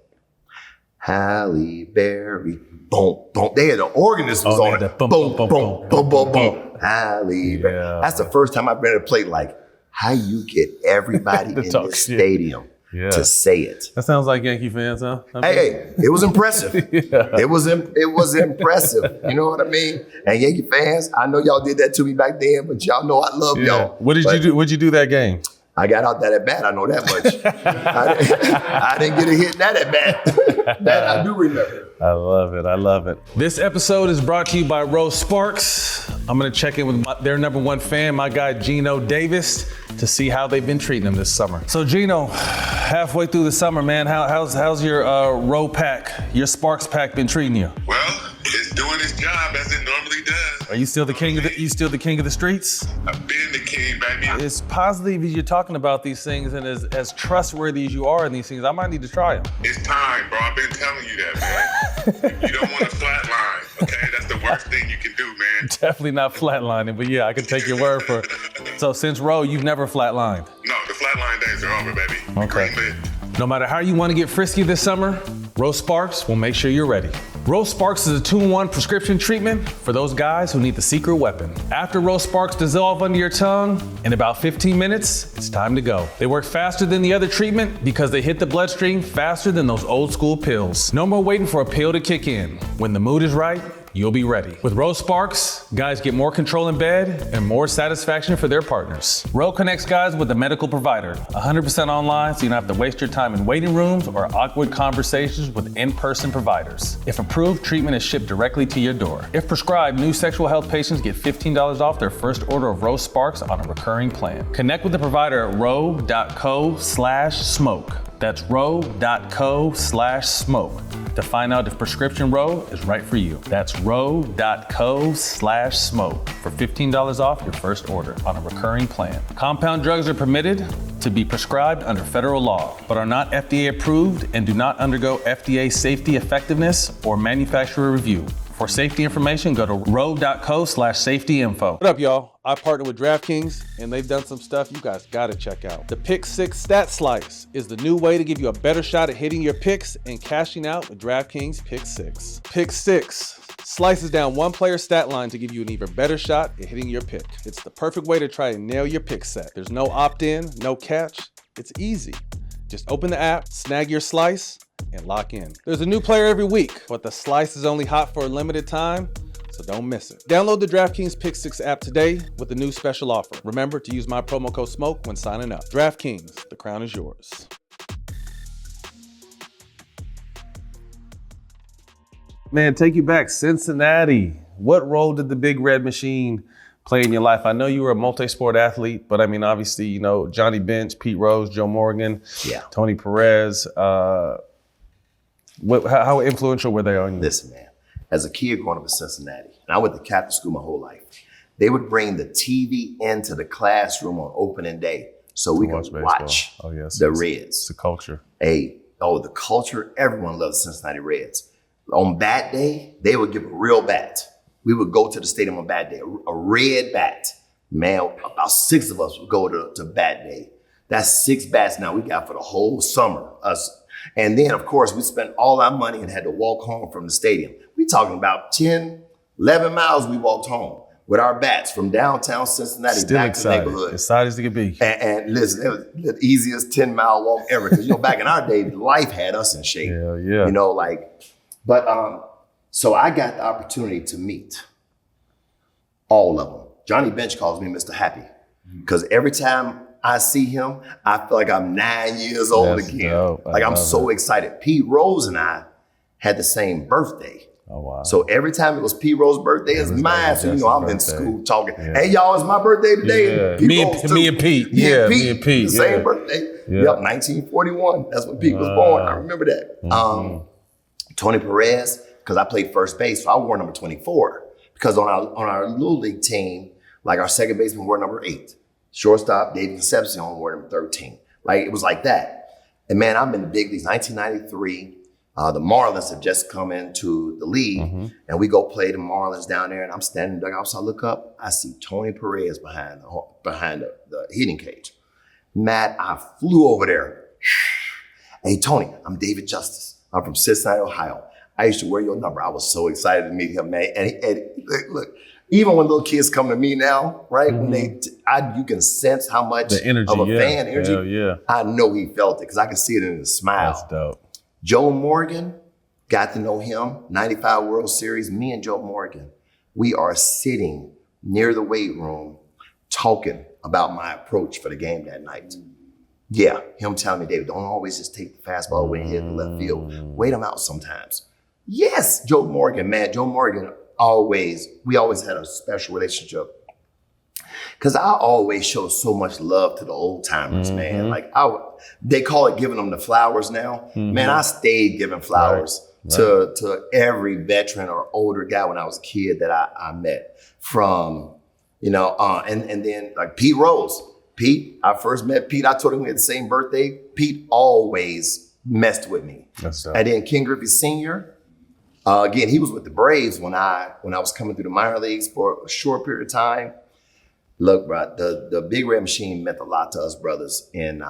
Halle Berry, boom, boom. They had the organist was on it. Boom, boom, boom, boom, boom, boom. Halle Berry. That's the first time I've been at a plate like, how you get everybody in this stadium to say it. That sounds like Yankee fans, huh? Hey, it was impressive. It was impressive. You know what I mean? And Yankee fans, I know y'all did that to me back then, but y'all know I love y'all. What did you do? What'd you do that game? I got out that at bat. I know that much. I didn't get a hit that at bat. That I do remember. I love it. This episode is brought to you by Rose Sparks. I'm gonna check in with their number one fan, my guy Gino Davis, to see how they've been treating him this summer. So Gino, halfway through the summer, man, how's your Row pack, your Sparks pack been treating you? Well, it's doing its job as it normally does. Are you still the king of the streets? I've been the king, baby. As positive as you're talking about these things and as trustworthy as you are in these things, I might need to try them. It's time, bro. I've been telling you that, man. You don't want to flatline, okay? That's the worst thing you can do, man. Definitely not flatlining, but yeah, I can take your word for it. So since Row, you've never flatlined? No, the flatline days are over, baby. Okay. Green lit. No matter how you want to get frisky this summer, Row Sparks will make sure you're ready. Row Sparks is a 2-in-1 prescription treatment for those guys who need the secret weapon. After Row Sparks dissolve under your tongue, in about 15 minutes, it's time to go. They work faster than the other treatment because they hit the bloodstream faster than those old school pills. No more waiting for a pill to kick in. When the mood is right, you'll be ready. With Row Sparks, guys get more control in bed and more satisfaction for their partners. Row connects guys with a medical provider, 100% online, so you don't have to waste your time in waiting rooms or awkward conversations with in-person providers. If approved, treatment is shipped directly to your door. If prescribed, new sexual health patients get $15 off their first order of Row Sparks on a recurring plan. Connect with the provider at row.co/smoke. That's row.co/smoke to find out if prescription Row is right for you. That's row.co/smoke for $15 off your first order on a recurring plan. Compound drugs are permitted to be prescribed under federal law, but are not FDA approved and do not undergo FDA safety effectiveness or manufacturer review. For safety information, go to row.co/safety info. What up, y'all? I partner with DraftKings, and they've done some stuff you guys gotta check out. The Pick 6 Stat Slice is the new way to give you a better shot at hitting your picks and cashing out with DraftKings Pick 6. Pick 6 slices down one player's stat line to give you an even better shot at hitting your pick. It's the perfect way to try and nail your pick set. There's no opt-in, no catch. It's easy. Just open the app, snag your slice, and lock in. There's a new player every week, but the slice is only hot for a limited time, so don't miss it. Download the DraftKings Pick 6 app today with the new special offer. Remember to use my promo code SMOKE when signing up. DraftKings, the crown is yours. Man, take you back, Cincinatti. What role did the Big Red Machine play in your life? I know you were a multi-sport athlete, but I mean, obviously, you know, Johnny Bench, Pete Rose, Joe Morgan, Tony Perez. How influential were they on you? Listen, man, as a kid growing up in Cincinnati, and I went to Catholic school my whole life, they would bring the TV into the classroom on opening day so we could watch the Reds. It's a culture. The culture, everyone loves the Cincinnati Reds. On bat day, they would give a real bat. We would go to the stadium on bat day, a red bat. Man, about 6 of us would go to bat day. That's 6 bats now we got for the whole summer. And then, of course, we spent all our money and had to walk home from the stadium. We talking about 10, 11 miles we walked home with our bats from downtown Cincinnati Still back excited. to the neighborhood. Excited as it could be. And listen, it was the easiest 10-mile walk ever. Because, back in our day, life had us in shape. Yeah. So I got the opportunity to meet all of them. Johnny Bench calls me Mr. Happy because every time I see him, I feel like I'm 9 years old again. Dope. I'm so excited. Pete Rose and I had the same birthday. Oh, wow. So every time it was Pete Rose's birthday, it's mine. So, I'm in school talking, hey, y'all, it's my birthday today. Yeah. Me and Pete. Me and Pete. The same birthday. Yep, 1941. That's when Pete was born. I remember that. Tony Perez, because I played first base, so I wore number 24. Because on our Little League team, like our second baseman wore number 8. Shortstop, David Concepcion wore number 13. Like, it was like that. And man, I'm in the big leagues. 1993, the Marlins have just come into the league, and we go play the Marlins down there, and I'm standing in the dugout, so I look up, I see Tony Perez behind the hitting cage. Matt, I flew over there. Hey, Tony, I'm David Justice. I'm from Cincinnati, Ohio. I used to wear your number. I was so excited to meet him, man. And look, even when little kids come to me now, right? When you can sense how much the energy, of a fan energy. Yeah. I know he felt it because I can see it in his smile. That's dope. Joe Morgan, got to know him. 95 World Series. Me and Joe Morgan, we are sitting near the weight room talking about my approach for the game that night. Yeah, him telling me, David, don't always just take the fastball away and hit the left field. Wait him out sometimes. Yes, Joe Morgan, man. Joe Morgan, we always had a special relationship. Because I always show so much love to the old timers, man. Like, they call it giving them the flowers now. Man, I stayed giving flowers to every veteran or older guy when I was a kid that I met. From, and then like Pete Rose. Pete, I first met Pete. I told him we had the same birthday. Pete always messed with me. And then Ken Griffey Sr., again, he was with the Braves when I was coming through the minor leagues for a short period of time. Look, bro, the Big Red Machine meant a lot to us brothers in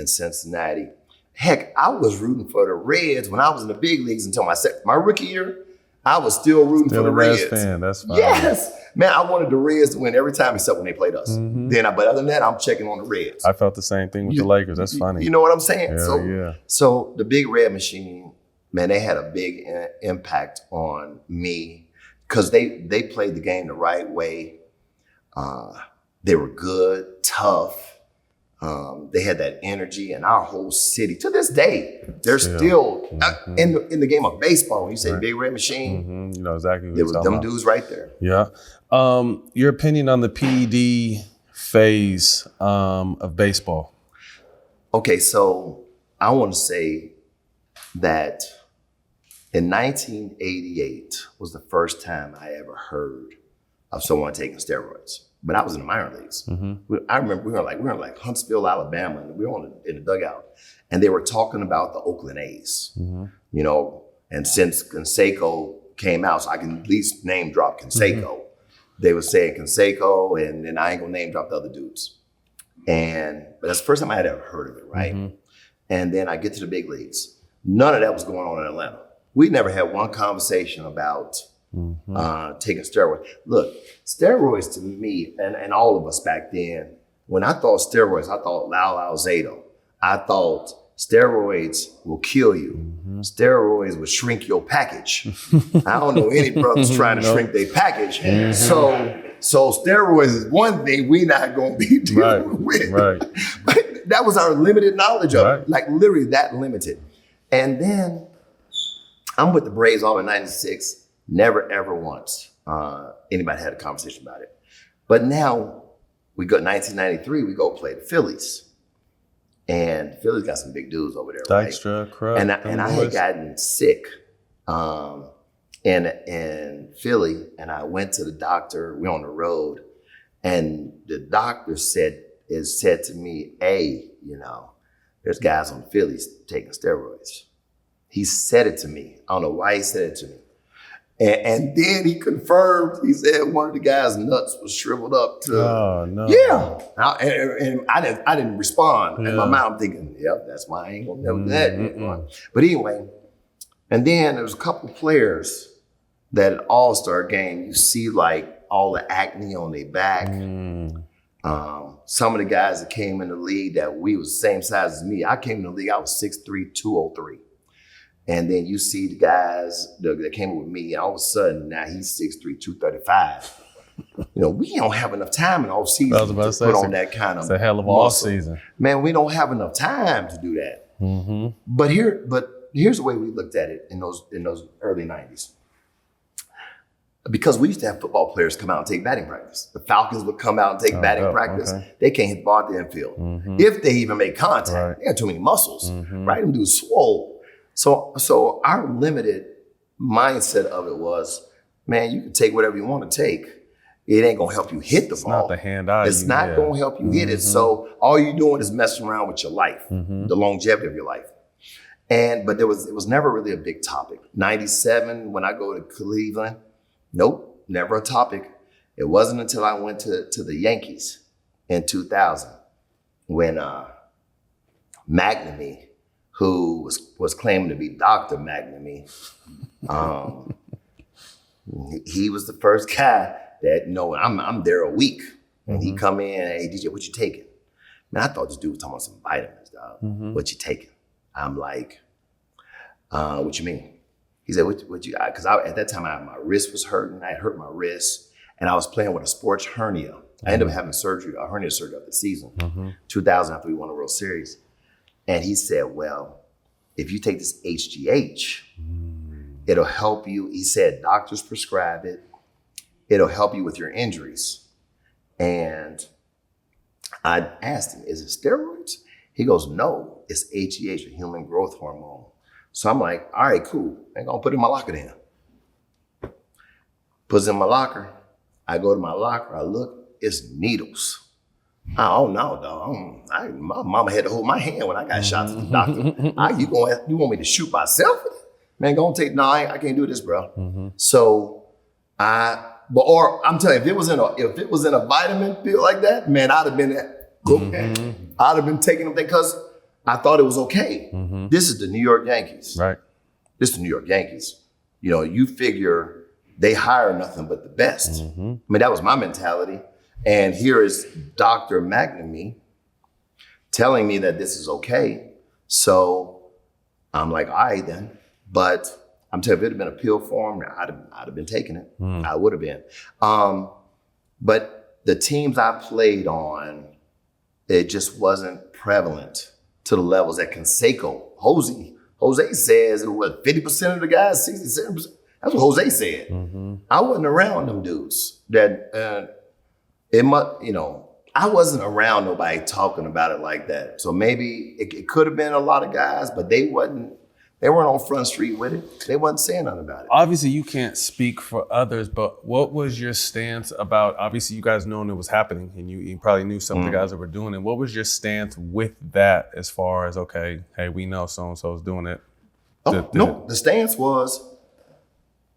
Cincinnati. Heck, I was rooting for the Reds when I was in the big leagues until my rookie year. I was still rooting for the Reds. Fan. That's fine. Yes. Man, I wanted the Reds to win every time except when they played us. But other than that, I'm checking on the Reds. I felt the same thing with the Lakers. That's funny. You know what I'm saying? Yeah, So the Big Red Machine, man, they had a big impact on me because they played the game the right way. They were good, tough. They had that energy, and our whole city, to this day, they're still in the game of baseball. When you say Big Red Machine, you know exactly what it was them dudes right there. Yeah. Your opinion on the PED phase of baseball? Okay, so I want to say that in 1988 was the first time I ever heard of someone taking steroids. But I was in the minor leagues. I remember we were in like Huntsville, Alabama, and we were in the dugout, and they were talking about the Oakland A's. You know, and since Canseco came out, so I can at least name drop Canseco. They were saying Canseco, and then I ain't gonna name drop the other dudes. But that's the first time I had ever heard of it, right? And then I get to the big leagues. None of that was going on in Atlanta. We never had one conversation about taking steroids. Look, steroids to me, and all of us back then, when I thought steroids, I thought Lao Zato. I thought steroids will kill you. Steroids will shrink your package. I don't know any brothers trying to shrink their package. So steroids is one thing we not gonna be dealing with. But that was our limited knowledge of it, like literally that limited. And then I'm with the Braves all in '96. Never, ever once anybody had a conversation about it. But now we go 1993, we go play the Phillies. And Phillies got some big dudes over there, Dykstra, right? Krug, and I had gotten sick in Philly, and I went to the doctor. We're on the road, and the doctor said to me, "Hey, you know, there's guys on the Phillies taking steroids." He said it to me. I don't know why he said it to me. And then he confirmed, he said one of the guy's nuts was shriveled up to, yeah. And I didn't respond. In my mind, I'm thinking, yep, that's why I ain't gonna never do that. But anyway, and then there was a couple players that at All-Star game, you see like all the acne on their back. Some of the guys that came in the league that we was the same size as me. I came in the league, I was 6'3", 203. And then you see the guys that came with me, and all of a sudden now he's 6'3", 235. You know, we don't have enough time in off season to put on that kind of. It's a hell of off season, man. We don't have enough time to do that. But here's the way we looked at it in those early '90s. Because we used to have football players come out and take batting practice. The Falcons would come out and take batting practice. They can't hit the ball at the infield. If they even make contact, they got too many muscles. Right? Them dudes swole. So our limited mindset of it was, man, you can take whatever you want to take. It ain't gonna help you hit the ball. It's not the hand-eye. It's not gonna help you hit it. So all you're doing is messing around with your life, the longevity of your life. But it was never really a big topic. '97, when I go to Cleveland, nope, never a topic. It wasn't until I went to the Yankees in 2000 when McNamee, who was claiming to be Dr. McNamee. He was the first guy that, you know, I'm there a week. And he come in, hey, DJ, what you taking? Man, I thought this dude was talking about some vitamins, dog. What you taking? I'm like, what you mean? He said, what you got? Because at that time, my wrist was hurting. I had hurt my wrist. And I was playing with a sports hernia. I ended up having a hernia surgery of the season, 2000 after we won the World Series. And he said, well, if you take this HGH, it'll help you. He said, doctors prescribe it. It'll help you with your injuries. And I asked him, is it steroids? He goes, no, it's HGH, a human growth hormone. So I'm like, all right, cool. I'm going to put it in my locker then. Puts it in my locker. I go to my locker. I look, it's needles. Oh no, dog. My mama had to hold my hand when I got shot to the doctor. You want me to shoot myself? Man, I can't do this, bro. So I'm telling you, if it was in a vitamin pill like that, man, I'd have been okay. I'd have been taking them because I thought it was okay. This is the New York Yankees. Right. This is the New York Yankees. You know, you figure they hire nothing but the best. I mean, that was my mentality. And here is Dr. McNamee telling me that this is okay. So I'm like, all right then. But I'm telling you, if it had been a pill form, I'd have been taking it. I would have been. But the teams I played on, it just wasn't prevalent to the levels that Canseco, Jose says it was 50% of the guys, 60%, 70%. That's what Jose said. I wasn't around them dudes. That it must, I wasn't around nobody talking about it like that. So maybe it could have been a lot of guys, but they weren't on Front Street with it. They wasn't saying nothing about it. Obviously, you can't speak for others, but what was your stance about, obviously you guys knowing it was happening and you probably knew some of the guys that were doing it. What was your stance with that as far as, okay, hey, we know so-and-so's doing it? No, the stance was,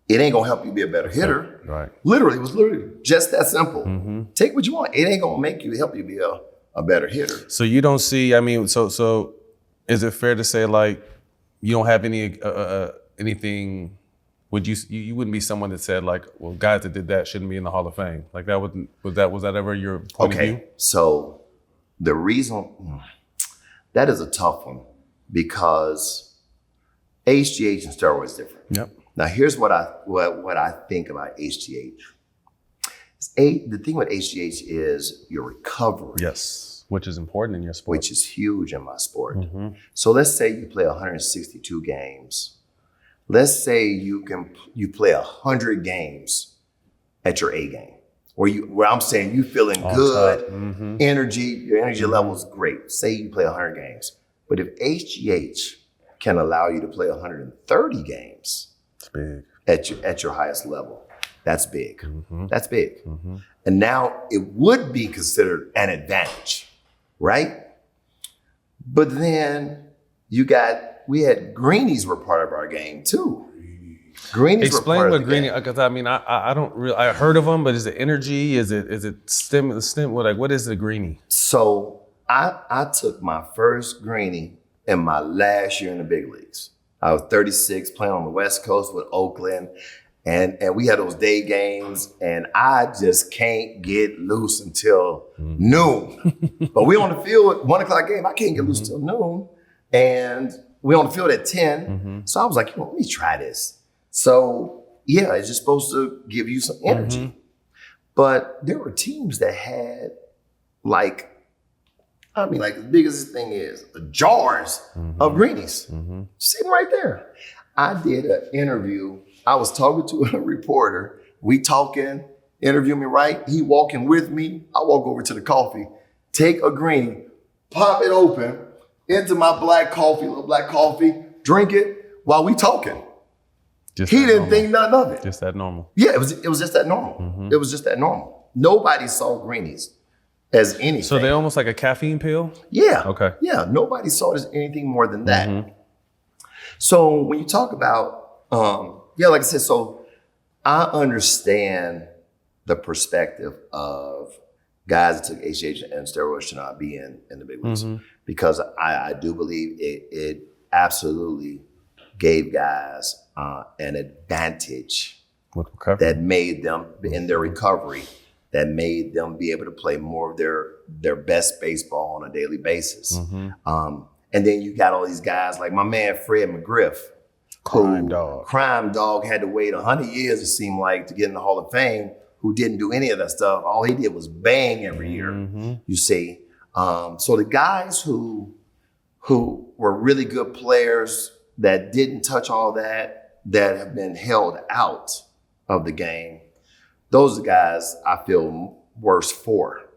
it ain't gonna help you be a better hitter. Right. Literally, it was literally just that simple. Take what you want. It ain't gonna help you be a better hitter. So you don't see, so is it fair to say like, you don't have any anything? Would you wouldn't be someone that said like, well, guys that did that shouldn't be in the Hall of Fame? Like that was that ever your point of view? So the reason that is a tough one because HGH and steroids is different. Yep. Now here's what I think about HGH. The thing with HGH is your recovery. Yes. Which is important in your sport. Which is huge in my sport. So let's say you play 162 games. Let's say you play 100 games at your A game, where I'm saying you feeling good, energy, your energy level is great. Say you play 100 games, but if HGH can allow you to play 130 games, it's big at your highest level. That's big. That's big. And now it would be considered an advantage. Right? But then we had greenies were part of our game too. Greenies Explain were part what of the greenie, game. because I don't really, I heard of them, but is it energy? Is it stem? What is the greenie? So I took my first greenie in my last year in the big leagues. I was 36 playing on the West Coast with Oakland. And we had those day games, and I just can't get loose until noon. But we on the field at 1 o'clock game. I can't get loose until noon. And we on the field at 10. So I was like, let me try this. So yeah, it's just supposed to give you some energy. But there were teams that had like the biggest thing is jars of greenies sitting right there. I did an interview. I was talking to a reporter. We talking, interview me, right? He walking with me. I walk over to the coffee, take a greenie, pop it open into my little black coffee, drink it while we talking. He didn't think nothing of it. Just that normal. Yeah, it was just that normal. It was just that normal. Nobody saw greenies as anything. So they're almost like a caffeine pill? Yeah. Okay. Yeah, nobody saw it as anything more than that. So when you talk about, like I said, so I understand the perspective of guys that took HGH and steroids should not be in the big leagues because I do believe it absolutely gave guys an advantage that made them in their recovery, that made them be able to play more of their best baseball on a daily basis. And then you got all these guys like my man Fred McGriff, Crime Dog had to wait 100 years, it seemed like, to get in the Hall of Fame, who didn't do any of that stuff. All he did was bang every year, you see. So the guys who were really good players that didn't touch all that have been held out of the game, those are the guys I feel worse for,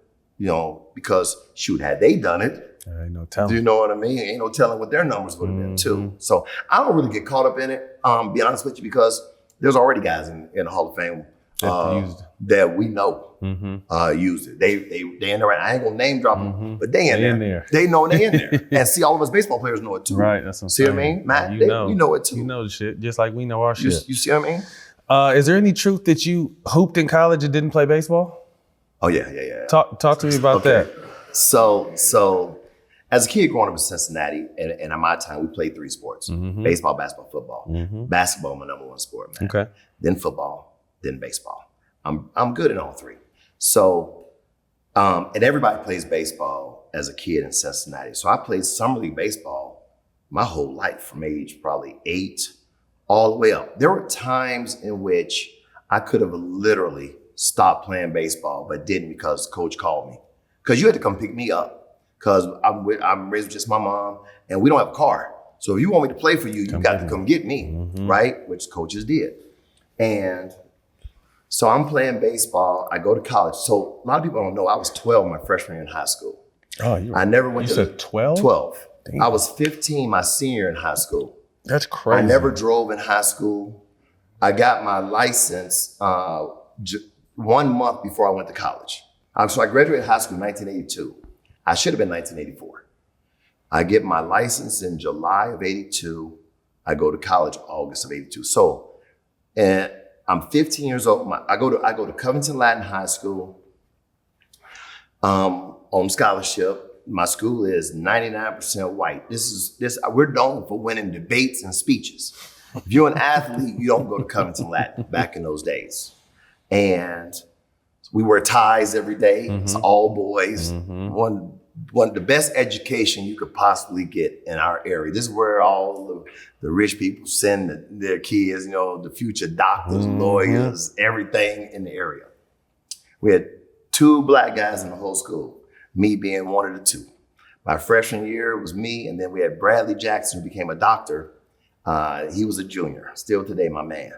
because shoot, had they done it, ain't no telling. Do you know what I mean? Ain't no telling what their numbers would have been too. So I don't really get caught up in it, be honest with you, because there's already guys in the Hall of Fame that we know used it. They in there. I ain't gonna name drop them, but they in there. They know they in there. And see, all of us baseball players know it too. Right, that's what I'm see saying. What I mean? Matt, you know it too. You know the shit, just like we know our shit. You see what I mean? Is there any truth that you hooped in college and didn't play baseball? Oh yeah. Talk to me about that. So as a kid growing up in Cincinnati, and at my time, we played 3 sports: baseball, basketball, football. Basketball, my number 1 sport, man. Okay. Then football, then baseball. I'm good in all 3. So, and everybody plays baseball as a kid in Cincinnati. So I played summer league baseball my whole life, from age probably 8 all the way up. There were times in which I could have literally stopped playing baseball, but didn't because coach called me. Because you had to come pick me up. Because I'm raised with just my mom, and we don't have a car. So if you want me to play for you, you got to come get me, right? Which coaches did. And so I'm playing baseball. I go to college. So a lot of people don't know I was 12 my freshman year in high school. Oh, I never went to. You said 12? 12. Damn. I was 15 my senior in high school. That's crazy. I never drove in high school. I got my license 1 month before I went to college. So I graduated high school in 1982. I should have been 1984. I get my license in July of 82. I go to college August of 82. So, and I'm 15 years old. I go to Covington Latin High School on scholarship. My school is 99% white. We're known for winning debates and speeches. If you're an athlete, you don't go to Covington Latin back in those days. And we wear ties every day. It's all boys. One of the best education you could possibly get in our area. This is where all the rich people send their kids, the future doctors, lawyers, everything in the area. We had 2 black guys in the whole school, me being one of the 2. My freshman year, it was me, and then we had Bradley Jackson, who became a doctor. He was a junior, still today, my man.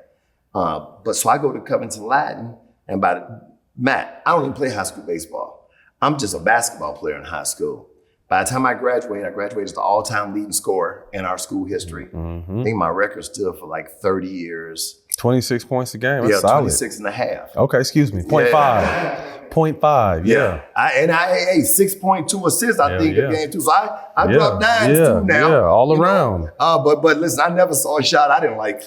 But so I go to Covington Latin, and Matt, I don't even play high school baseball. I'm just a basketball player in high school. By the time I graduated as the all-time leading scorer in our school history. I think my record stood for like 30 years. 26 points a game. That's solid. 26 and a half. Okay, excuse me. 0.5. 0.5, yeah. I 6.2 assists, I think, a game too. So I dropped 9s too now. Yeah, all around. But listen, I never saw a shot I didn't like.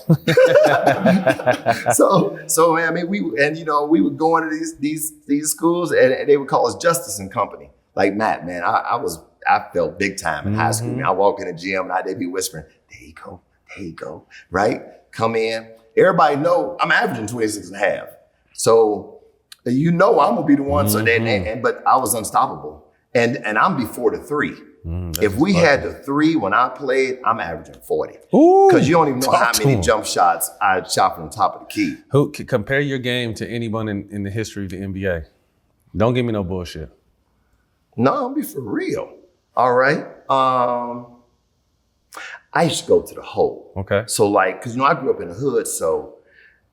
so man, I mean, we would go into these schools, and they would call us Justice and Company. Like Matt, man, I felt big time in high school. Man, I walk in the gym and they'd be whispering, there you go, right? Come in. Everybody know I'm averaging 26 and a half. So I'm gonna be the one. So but I was unstoppable. And I'm before the 3. If we had the 3 when I played, I'm averaging 40. Because you don't even know how many jump shots I shot from the top of the key. Who compare your game to anyone in the history of the NBA? Don't give me no bullshit. No, I'll be for real. All right. I used to go to the hole. Okay. So because I grew up in the hood, so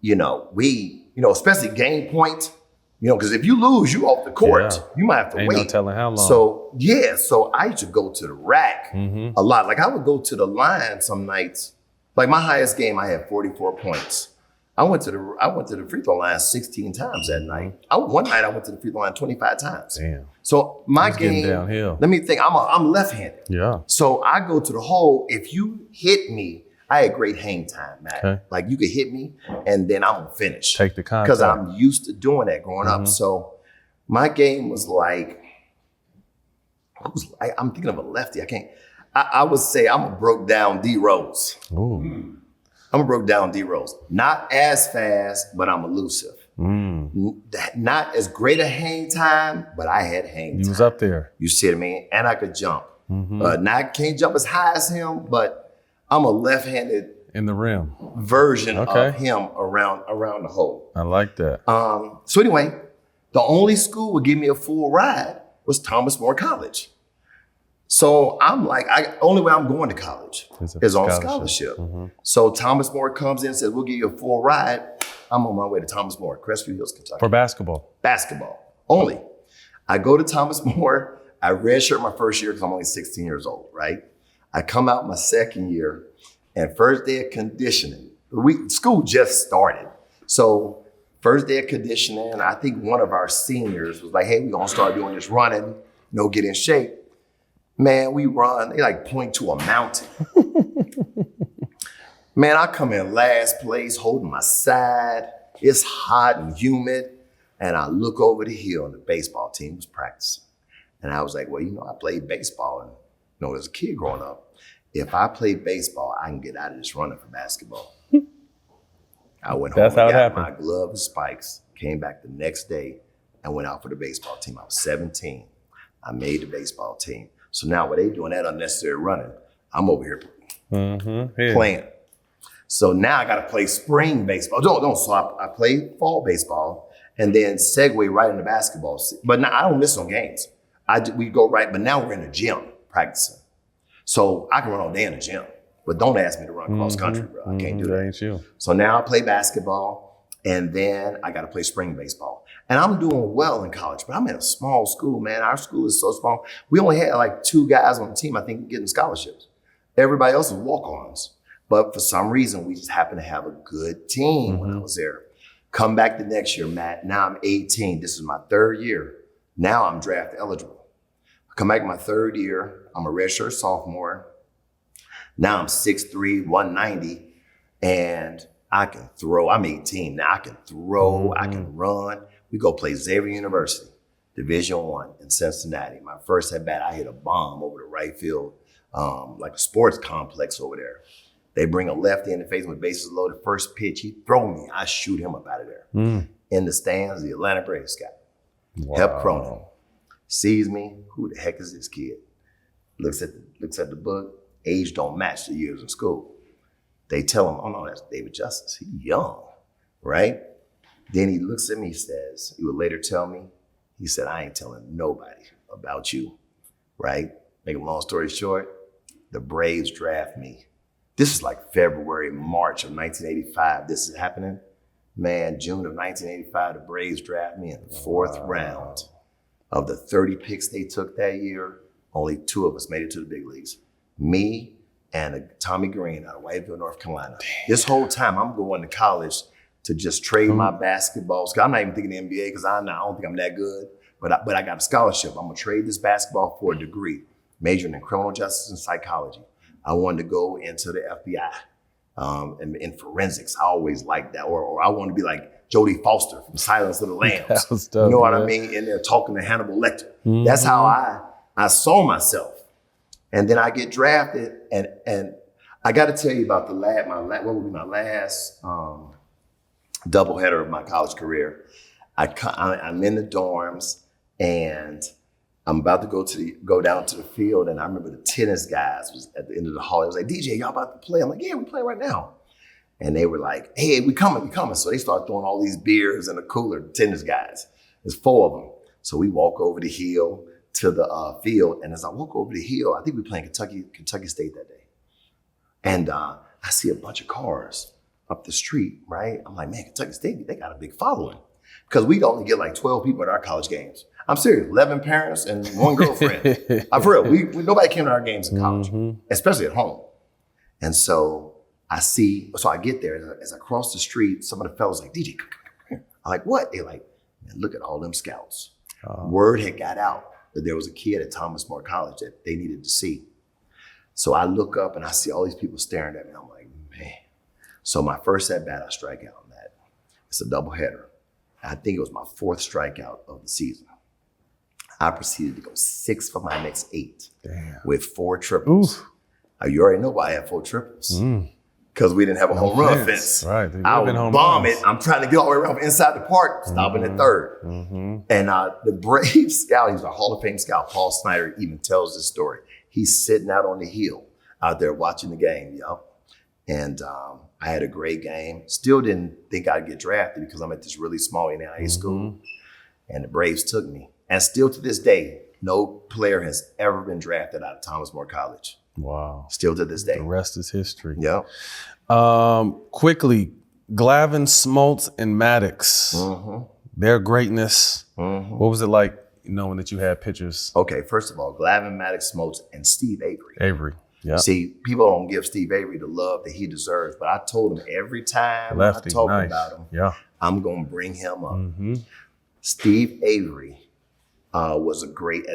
we especially game point. Because if you lose, you off the court. You might have to wait. Ain't no telling how long. So I used to go to the rack a lot. Like I would go to the line some nights. Like my highest game, I had 44 points. I went to the free throw line 16 times that night. One night I went to the free throw line 25 times. Damn. So my game, downhill. Let me think. I'm left-handed. Yeah. So I go to the hole. If you hit me, I had great hang time, Matt. Okay. Like you could hit me, and then I'm gonna finish. Take the contact. Because I'm used to doing that growing up. So my game was I'm thinking of a lefty. I would say I'm a broke down D Rose. Ooh. I'm a broke down D Rose. Not as fast, but I'm elusive. Not as great a hang time, but I had hang time. You was up there. You see what I mean? And I could jump. Now I can't jump as high as him, but I'm a left-handed in the rim version of him around the hole. I like that. So anyway, the only school would give me a full ride was Thomas More College. So I'm like, only way I'm going to college is on scholarship. So Thomas More comes in and says, we'll give you a full ride. I'm on my way to Thomas More, Crestview Hills, Kentucky. For basketball? Basketball, only. I go to Thomas More. I redshirt my first year because I'm only 16 years old, right? I come out my second year, and first day of conditioning, school just started. So first day of conditioning, I think one of our seniors was like, hey, we're going to start doing this running, get in shape. Man, we run, they point to a mountain. Man, I come in last place, holding my side. It's hot and humid. And I look over the hill and the baseball team was practicing. And I was like, well, I played baseball and as a kid growing up, if I play baseball, I can get out of this running for basketball. I went home and got my glove and spikes, came back the next day and went out for the baseball team. I was 17. I made the baseball team. So now when they doing that unnecessary running, I'm over here playing. So now I got to play spring baseball. No. So I play fall baseball and then segue right into basketball. But now I don't miss no games. We go right, but now we're in the gym practicing. So I can run all day in the gym, but don't ask me to run cross country, bro. I can't do that. Ain't you. So now I play basketball and then I got to play spring baseball. And I'm doing well in college, but I'm in a small school, man. Our school is so small. We only had like 2 guys on the team, I think, getting scholarships. Everybody else was walk-ons. But for some reason, we just happened to have a good team when I was there. Come back the next year, Matt. Now I'm 18. This is my 3rd year. Now I'm draft eligible. I come back my 3rd year. I'm a redshirt sophomore. Now I'm 6'3", 190, and I can throw. I'm 18. Now I can throw. I can run. We go play Xavier University, Division I in Cincinnati. My first at bat, I hit a bomb over the right field, like a sports complex over there. They bring a lefty in the face with bases loaded. First pitch, he throw me. I shoot him up out of there. In the stands, the Atlanta Braves scout. Wow. Hep Cronin sees me. Who the heck is this kid? Looks at the book. Age don't match the years in school. They tell him, oh no, that's David Justice. He's young, right? Then he looks at me, he says, he would later tell me, he said, I ain't telling nobody about you, right? Make a long story short, the Braves draft me. This is like February, March of 1985. This is happening. Man, June of 1985, the Braves draft me in the 4th round. Of the 30 picks they took that year, only 2 of us made it to the big leagues. Me and Tommy Green out of Whiteville, North Carolina. Damn. This whole time, I'm going to college to just trade my basketballs. I'm not even thinking the NBA because I don't think I'm that good, but I got a scholarship. I'm gonna trade this basketball for a degree, majoring in criminal justice and psychology. I wanted to go into the FBI and in forensics. I always liked that, or I wanted to be like Jodie Foster from Silence of the Lambs. That was dope, you know what I mean? And they're talking to Hannibal Lecter. That's how I saw myself. And then I get drafted, and I got to tell you about what would be my last doubleheader of my college career. I'm in the dorms, and I'm about to go down to the field, and I remember the tennis guys was at the end of the hall. It was like, DJ, y'all about to play? I'm like, yeah, we're playing right now. And they were like, hey, we coming. So they start throwing all these beers in the cooler, the tennis guys. There's 4 of them. So we walk over the hill to the field, and as I walk over the hill, I think we were playing Kentucky State that day. And I see a bunch of cars up the street, right? I'm like, man, Kentucky State, they got a big following. Because we'd only get like 12 people at our college games. I'm serious, 11 parents and 1 girlfriend. I'm for real, nobody came to our games in college, especially at home. And so I get there, as I cross the street, some of the fellas like, DJ, come here. I'm like, what? They're like, man, look at all them scouts. Word had got out that there was a kid at Thomas More College that they needed to see. So I look up and I see all these people staring at me. I'm like, man. So my first at bat, I strike out on that. It's a doubleheader. I think it was my 4th strikeout of the season. I proceeded to go 6 for my next 8 with 4 triples. You already know why I had 4 triples. Because we didn't have a home run fence. Right. I would bomb it. I'm trying to get all the way around inside the park, stopping at 3rd. And the Braves scout, he's a Hall of Fame scout, Paul Snyder, even tells this story. He's sitting out on the hill out there watching the game, And I had a great game. Still didn't think I'd get drafted because I'm at this really small NAIA school. And the Braves took me. And still to this day, no player has ever been drafted out of Thomas More College. Wow. Still to this day. The rest is history. Yeah. Quickly, Glavine, Smoltz, and Maddux, their greatness. What was it like knowing that you had pitchers? Okay, first of all, Glavine, Maddux, Smoltz, and Steve Avery. Avery. Yeah. See, people don't give Steve Avery the love that he deserves, but I told him every time I talk about him, I'm going to bring him up. Steve Avery was as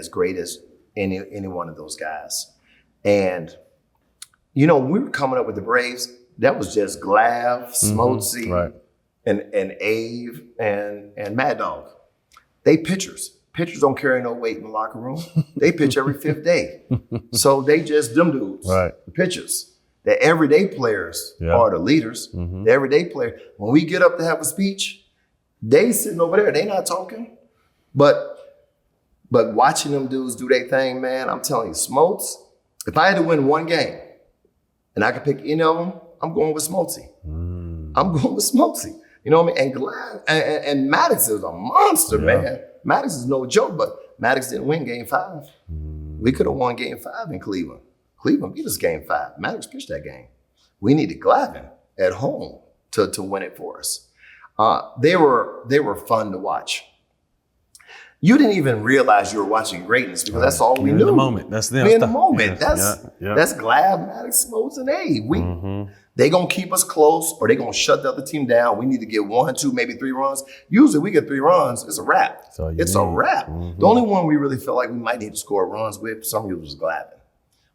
great as any one of those guys. And, when we were coming up with the Braves, that was just Glav, Smoltz, and Ave, and Mad Dog. They pitchers. Pitchers don't carry no weight in the locker room. They pitch every 5th day. So they just them dudes, the pitchers. The everyday players are the leaders. The everyday player. When we get up to have a speech, they sitting over there. They not talking. But watching them dudes do their thing, man, I'm telling you, Smoltz, if I had to win one game and I could pick any of them, I'm going with Smoltz. I'm going with Smoltz. You know what I mean? And Maddux is a monster, man. Maddux is no joke, but Maddux didn't win game 5. We could have won game 5 in Cleveland. Cleveland beat us game 5. Maddux pitched that game. We needed Glavine at home to win it for us. They were fun to watch. You didn't even realize you were watching greatness because that's all we knew. In the moment. That's them. We're in the moment. Yes. That's Glav, Maddux, Smoltz, and Abe. They gonna keep us close or they gonna shut the other team down. We need to get 1, 2, maybe 3 runs. Usually we get 3 runs, it's a wrap. It's a wrap. The only one we really felt like we might need to score runs with, for some reason, was Glavine.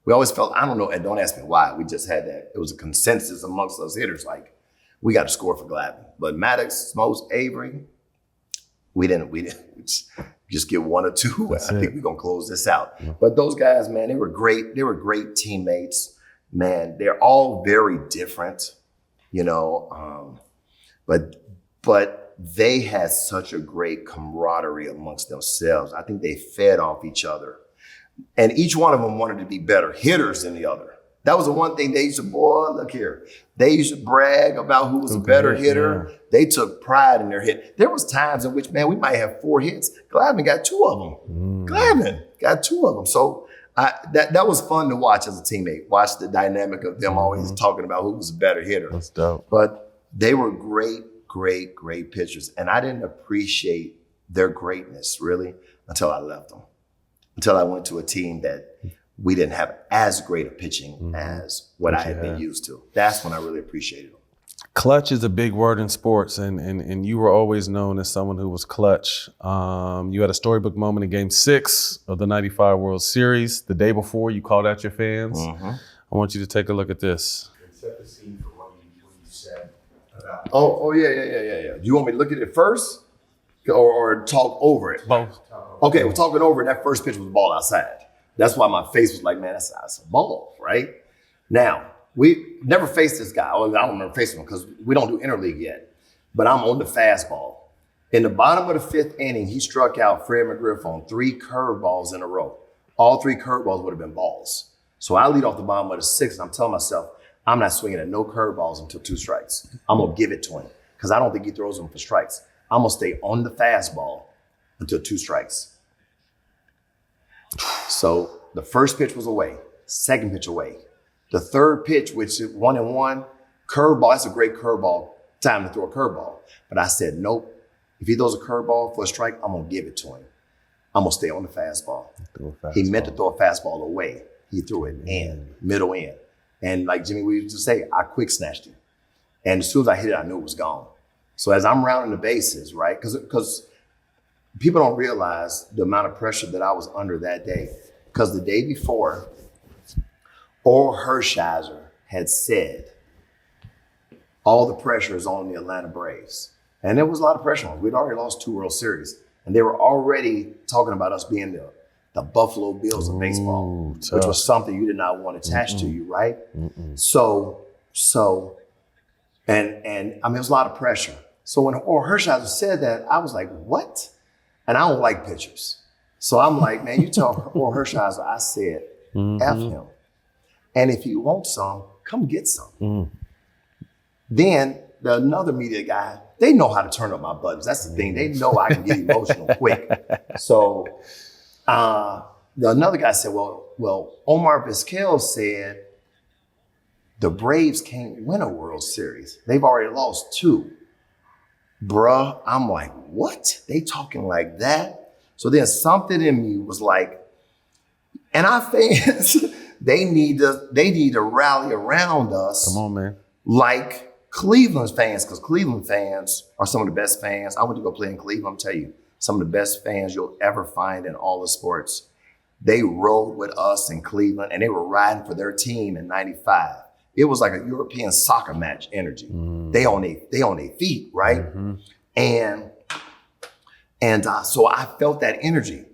We always felt, I don't know, and don't ask me why, we just had that. It was a consensus amongst us hitters, like, we got to score for Glavine. But Maddux, Smoltz, Avery, we didn't just get 1 or 2. I think we're gonna close this out. But those guys, man, they were great. They were great teammates. Man, they're all very different, you know. But they had such a great camaraderie amongst themselves. I think they fed off each other. And each one of them wanted to be better hitters than the other. That was the one thing they used to, boy, look here. They used to brag about who was a better hitter. Yeah. They took pride in their hit. There was times in which, man, we might have 4 hits. Glavine got 2 of them. Glavine got 2 of them. So that was fun to watch as a teammate. Watch the dynamic of them always talking about who was a better hitter. That's dope. But they were great pitchers. And I didn't appreciate their greatness, really, until I left them. Until I went to a team that we didn't have as great a pitching as what I had been used to. That's when I really appreciated them. Clutch is a big word in sports, and you were always known as someone who was clutch. You had a storybook moment in Game 6 of the '95 World Series. The day before, you called out your fans. I want you to take a look at this. Set the scene for what you said about. Yeah. Do you want me to look at it first or talk over it? Both. Okay, we're talking over it. That first pitch was a ball outside. That's why my face was like, man, that's a ball, right? Now, we never faced this guy. Well, I don't remember facing him because we don't do interleague yet. But I'm on the fastball. In the bottom of the 5th inning, he struck out Fred McGriff on 3 curveballs in a row. All 3 curveballs would have been balls. So I lead off the bottom of the 6th, and I'm telling myself, I'm not swinging at no curveballs until 2 strikes. I'm going to give it to him because I don't think he throws them for strikes. I'm going to stay on the fastball until 2 strikes. So the first pitch was away, second pitch away. The third pitch, which is 1-1, curveball, that's a great curveball, time to throw a curveball. But I said, nope, if he throws a curveball for a strike, I'm going to give it to him. I'm going to stay on the fastball. He meant to throw a fastball away. He threw it in, middle in. And like Jimmy, we used to say, I quick snatched him. And as soon as I hit it, I knew it was gone. So as I'm rounding the bases, right, because people don't realize the amount of pressure that I was under that day. Because the day before, Oral Hershiser had said, all the pressure is on the Atlanta Braves. And there was a lot of pressure on us. We'd already lost 2 World Series. And they were already talking about us being the Buffalo Bills of baseball, which was something you did not want attached to you, right? So, and I mean, it was a lot of pressure. So when Oral Hershiser said that, I was like, what? And I don't like pitchers. So I'm like, man, you tell Oral Hershiser, I said, F him. And if you want some, come get some. Then another media guy, they know how to turn up my buttons. That's the thing. They know I can get emotional quick. So another guy said, well, Omar Vizquel said the Braves can't win a World Series. They've already lost 2. Bruh, I'm like, what? They talking like that? So then something in me was like, and our fans, they need to rally around us. Come on, man. Like Cleveland's fans, because Cleveland fans are some of the best fans. I went to go play in Cleveland. I'm telling you, some of the best fans you'll ever find in all the sports. They rode with us in Cleveland, and they were riding for their team in '95. It was like a European soccer match energy. They on their feet, right? And so I felt that energy.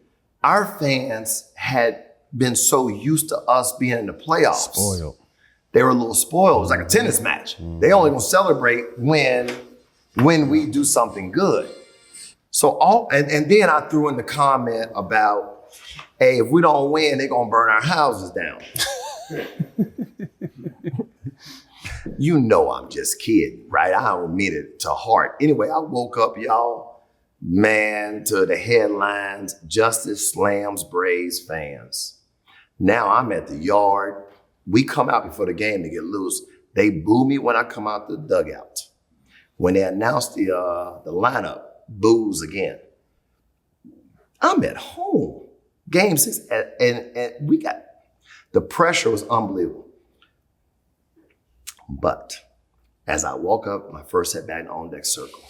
Our fans had been so used to us being in the playoffs. Spoiled. They were a little spoiled. It was like a tennis match. They only gonna celebrate when we do something good. So and then I threw in the comment about, hey, if we don't win, they're gonna burn our houses down. you know I'm just kidding, right? I don't mean it to heart. Anyway, I woke up, y'all, man, to the headlines, Justice slams Braves fans. Now I'm at the yard. We come out before the game to get loose. They boo me when I come out the dugout. When they announced the lineup, boos again. I'm at home. Game 6, and we got, the pressure was unbelievable. But as I walk up, my first at bat in on deck circle,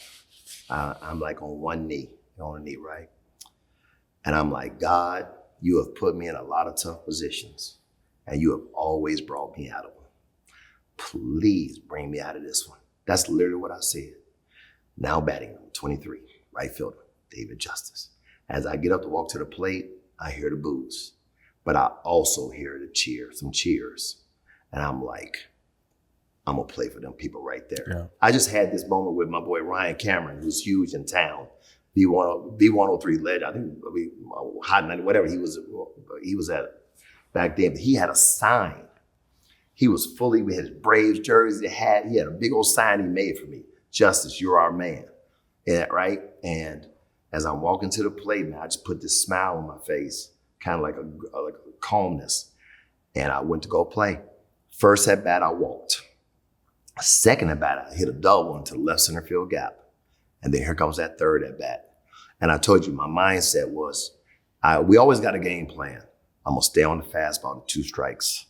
I'm like on one knee, right? And I'm like, God, you have put me in a lot of tough positions, and you have always brought me out of them. Please bring me out of this one. That's literally what I said. Now batting, 23, right fielder, David Justice. As I get up to walk to the plate, I hear the boos, but I also hear the some cheers. And I'm like, I'm gonna play for them people right there. Yeah. I just had this moment with my boy Ryan Cameron, who's huge in town, B103 legend. I think Hot 90, whatever he was at back then. But he had a sign. He was fully, we had his Braves jersey, he had a big old sign he made for me. Justice, you're our man. Yeah, right? And as I'm walking to the plate, man, I just put this smile on my face, kind of like a calmness. And I went to go play. First at bat, I walked. Second at bat, I hit a double into the left center field gap. And then here comes that third at bat. And I told you, my mindset was, we always got a game plan. I'm gonna stay on the fastball to 2 strikes.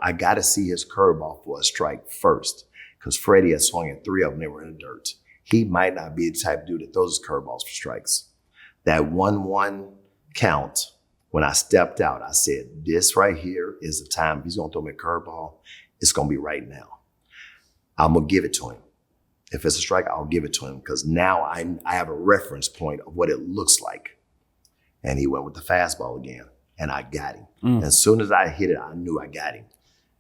I gotta see his curveball for a strike first, because Freddie had swung at 3 of them, they were in the dirt. He might not be the type of dude that throws his curveballs for strikes. That 1-1 count, when I stepped out, I said, this right here is the time. If he's gonna throw me a curveball, it's gonna be right now. I'm gonna give it to him. If it's a strike, I'll give it to him, because now I have a reference point of what it looks like. And he went with the fastball again, and I got him. As soon as I hit it, I knew I got him.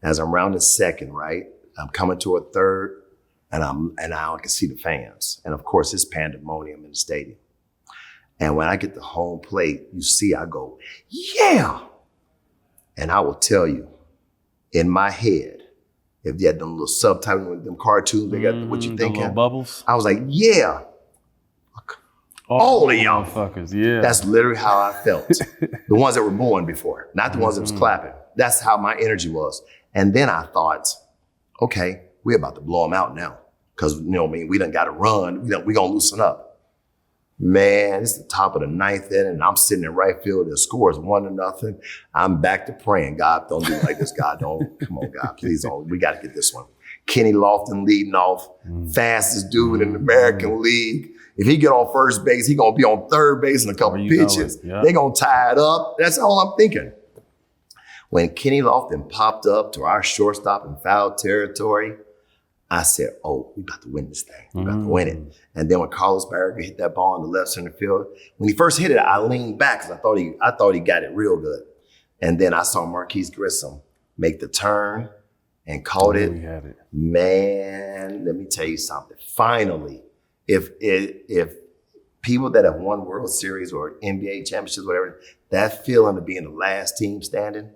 As I'm rounding second, right, I'm coming to a third, and now I can see the fans. And of course, it's pandemonium in the stadium. And when I get to home plate, you see, I go, yeah. And I will tell you, in my head, if you had them little subtitles with them cartoons, they got what you thinking? Little bubbles. I was like, yeah. All of y'all fuckers, yeah. That's literally how I felt. The ones that were born before, not the ones that was clapping. That's how my energy was. And then I thought, okay, we're about to blow them out now. Because, you know what I mean, we done got to run. We gonna loosen up. Man, it's the top of the 9th inning, and I'm sitting in right field. The score is 1-0. I'm back to praying. God, don't do it like this. God, don't. Come on, God, please don't. We got to get this one. Kenny Lofton leading off, fastest dude in the American League. If he get on first base, he gonna be on third base in a couple pitches. Yeah. They gonna tie it up. That's all I'm thinking. When Kenny Lofton popped up to our shortstop in foul territory, I said, oh, we about to win this thing. We about to win it. And then when Carlos Barrera hit that ball in the left center field, when he first hit it, I leaned back because I thought he got it real good. And then I saw Marquise Grissom make the turn and caught it. We had it. Man, let me tell you something. Finally, if people that have won World Series or NBA championships, whatever, that feeling of being the last team standing,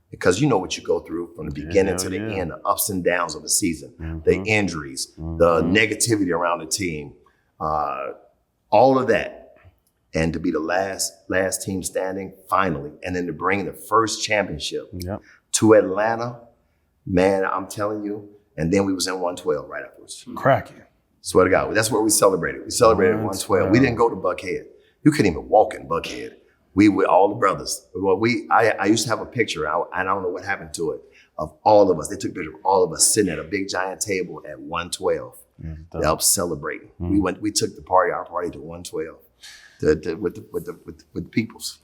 because you know what you go through from the beginning to the end, the ups and downs of the season, the injuries, the negativity around the team, all of that. And to be the last team standing, finally, and then to bring the first championship to Atlanta, man, I'm telling you. And then we was in 112 right afterwards. Cracking. Swear to God, that's where we celebrated. We celebrated 112. We didn't go to Buckhead. You couldn't even walk in Buckhead. We were all the brothers. Well, I used to have a picture, I don't know what happened to it, of all of us. They took a picture of all of us sitting at a big giant table at 112 to help celebrate. We took our party to 112 with the peoples.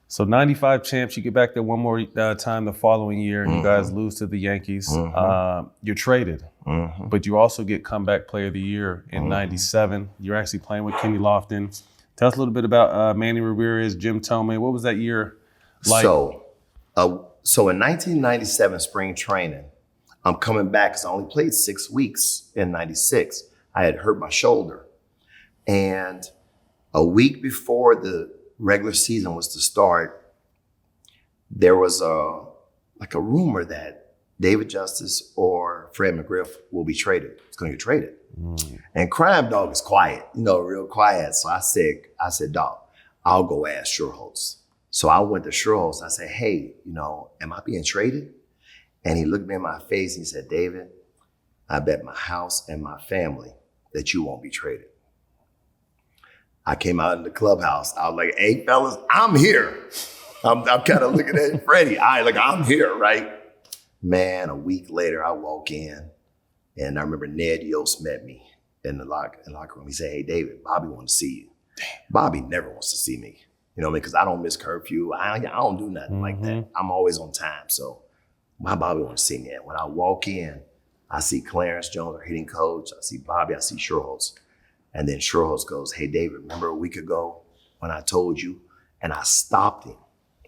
So 95 champs, you get back there one more time the following year, and you guys lose to the Yankees. You're traded, but you also get comeback player of the year in 97. You're actually playing with Kenny Lofton. Tell us a little bit about Manny Ramirez, Jim Thome. What was that year like? So in 1997 spring training, I'm coming back because I only played 6 weeks in 96. I had hurt my shoulder. And a week before the regular season was to start, there was a rumor that David Justice or Fred McGriff will be traded. It's going to get traded. And Crime Dog is quiet, real quiet. So I said, Dog, I'll go ask Schuerholz. So I went to Schuerholz. I said, hey, am I being traded? And he looked me in my face and he said, David, I bet my house and my family that you won't be traded. I came out in the clubhouse. I was like, hey, fellas, I'm here. I'm kind of looking at Freddie. I'm here, right? Man, a week later, I walk in, and I remember Ned Yost met me in the locker room. He said, hey, David, Bobby wants to see you. Bobby never wants to see me, because I don't miss curfew. I don't do nothing like that. I'm always on time. So my Bobby wants to see me. And when I walk in, I see Clarence Jones, our hitting coach. I see Bobby. I see Schuerholz. And then Schuerholz goes, hey, David, remember a week ago when I told you? And I stopped him.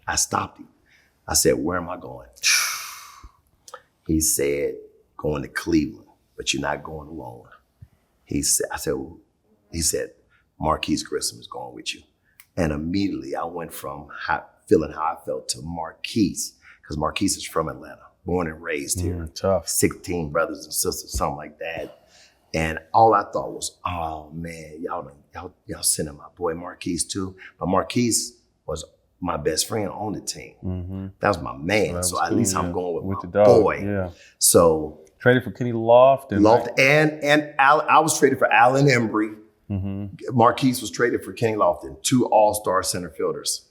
I said, where am I going? He said, going to Cleveland, but you're not going alone. He said, Marquise Grissom is going with you. And immediately I went from feeling how I felt to Marquise, because Marquise is from Atlanta, born and raised here. Tough. 16 brothers and sisters, something like that. And all I thought was, oh man, y'all sending my boy Marquise too. But Marquise was my best friend on the team. That was my man. So at least I'm going with my the dog. boy. Yeah. So traded for Kenny Loft. and I was traded for Allen Embry. Marquise was traded for Kenny Lofton, 2 all-star center fielders.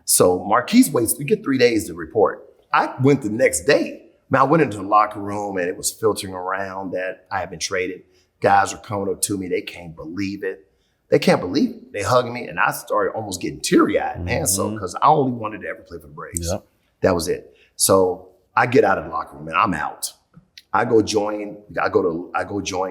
So Marquise waits, we get 3 days to report. I went the next day. I went into the locker room and it was filtering around that I had been traded. Guys were coming up to me. They can't believe it. They can't believe it. They hugged me and I started almost getting teary-eyed, man. So, because I only wanted to ever play for the Braves. Yep. That was it. So I get out of the locker room and I'm out. I go join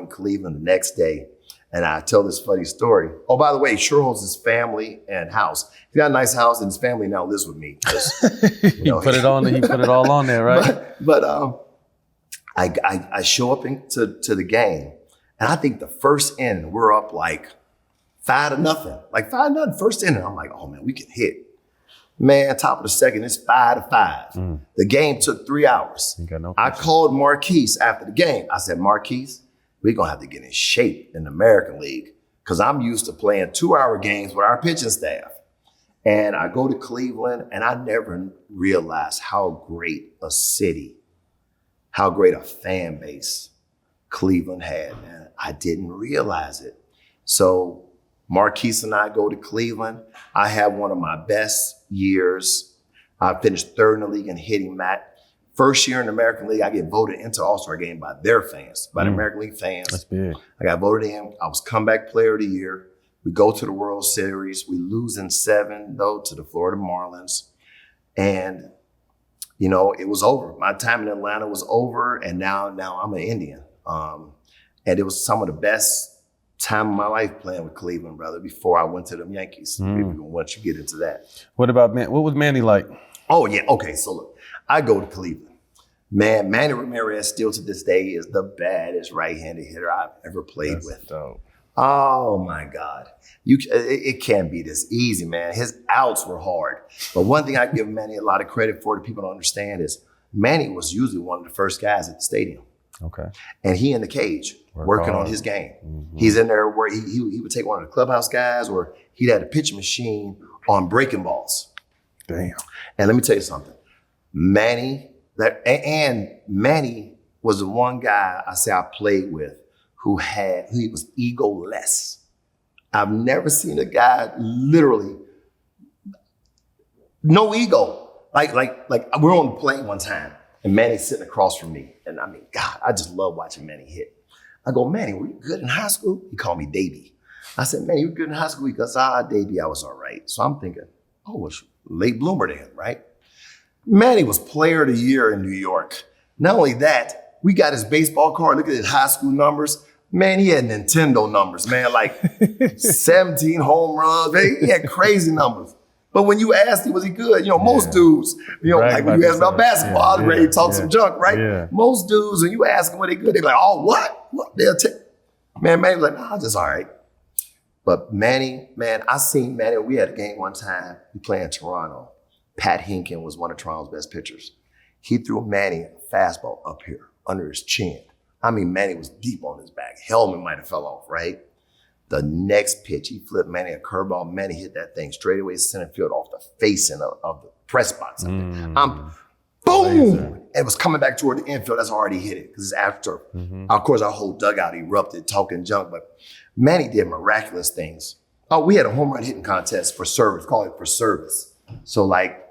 Cleveland the next day. And I tell this funny story. Oh, by the way, Schuerholz's family and house. He got a nice house, and his family now lives with me. He put it all on there, right? But I show up to the game, and I think the first inning we're up like 5-0, like 5-0. First inning, I'm like, oh man, we can hit. Man, top of the second, it's 5-5. The game took 3 hours. I called Marquise after the game. I said, Marquise, we're going to have to get in shape in the American League because I'm used to playing 2-hour games with our pitching staff. And I go to Cleveland and I never realized how great a city, how great a fan base Cleveland had, man. I didn't realize it. So Marquise and I go to Cleveland. I have one of my best years. I finished 3rd in the league in hitting, Matt. First year in the American League, I get voted into the All-Star game by their fans, by the American League fans. That's big. I got voted in. I was comeback player of the year. We go to the World Series. We lose in 7, though, to the Florida Marlins. And, it was over. My time in Atlanta was over, and now I'm an Indian. And it was some of the best time of my life playing with Cleveland, brother, before I went to the Yankees. Once you get into that. What was Manny like? Oh, yeah. Okay, so look. I go to Cleveland. Man, Manny Ramirez still to this day is the baddest right-handed hitter I've ever played with. Dope. Oh my God. It can't be this easy, man. His outs were hard. But one thing I give Manny a lot of credit for that people don't understand is Manny was usually one of the first guys at the stadium. Okay. And he in the cage working on his game. He's in there where he would take one of the clubhouse guys or he'd had a pitching machine on breaking balls. Damn. And let me tell you something. Manny was the one guy I played with he was egoless. I've never seen a guy literally no ego. Like we're on the plane one time and Manny's sitting across from me. And I mean, God, I just love watching Manny hit. I go, Manny, were you good in high school? He called me Davey. I said, Manny, you were good in high school? He goes, Davey, I was all right. So I'm thinking, it's late bloomer then, right? Manny was player of the year in New York. Not only that, we got his baseball card. Look at his high school numbers. Man, he had Nintendo numbers, man, like 17 home runs. Man, he had crazy numbers. But when you asked him, was he good? Most dudes, like when you ask about basketball, I was ready to talk some junk, right? Yeah. Most dudes, when you ask them what they good, they're like, oh, what? They'll take. Man, Manny was like, nah, just all right. But Manny, man, I seen Manny. We had a game one time. We played in Toronto. Pat Hinkin was one of Toronto's best pitchers. He threw Manny fastball up here under his chin. I mean, Manny was deep on his back. Helmet might have fell off, right? The next pitch, he flipped Manny a curveball. Manny hit that thing straight away center field off the facing of the press box. I'm boom! It was coming back toward the infield. That's already hit it because it's after. Of course, our whole dugout erupted talking junk, but Manny did miraculous things. Oh, we had a home run hitting contest for service, call it for service. So like,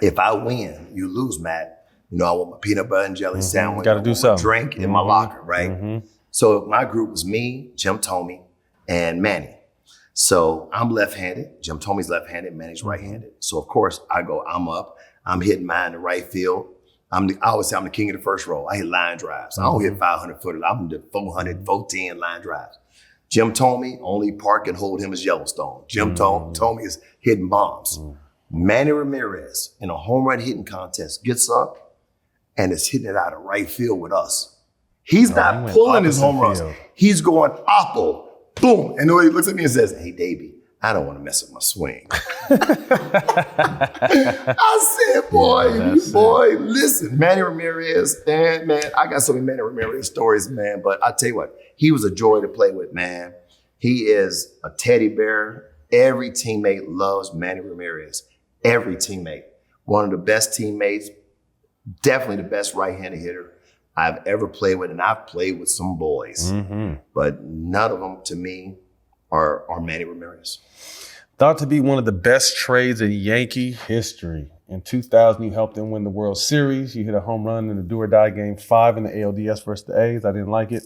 if I win, you lose, Matt. You know, I want my peanut butter and jelly sandwich. Got to do something. Drink in my locker, right? So my group was me, Jim Thome, and Manny. So I'm left-handed. Jim Thome's left-handed. Manny's right-handed. So of course I'm up. I'm hitting mine to right field. I always say I'm the king of the first row. I hit line drives. I don't hit 500 footers. I'm the 400, 410 line drives. Jim Thome, only park and hold him as Yellowstone. Jim Thome is hitting bombs. Manny Ramirez in a home run hitting contest gets up and is hitting it out of right field with us. He's not pulling his home runs. He's going oppo, boom. And then he looks at me and says, hey, Davey, I don't want to mess up my swing. I said, boy, listen, Manny Ramirez, man, I got so many Manny Ramirez stories, man. But I tell you what, he was a joy to play with, man. He is a teddy bear. Every teammate loves Manny Ramirez. Every teammate. One of the best teammates, definitely the best right-handed hitter I've ever played with. And I've played with some boys, but none of them to me are Manny Ramirez. Thought to be one of the best trades in Yankee history. In 2000, you helped them win the World Series. You hit a home run in the do-or-die game 5 in the ALDS versus the A's. I didn't like it.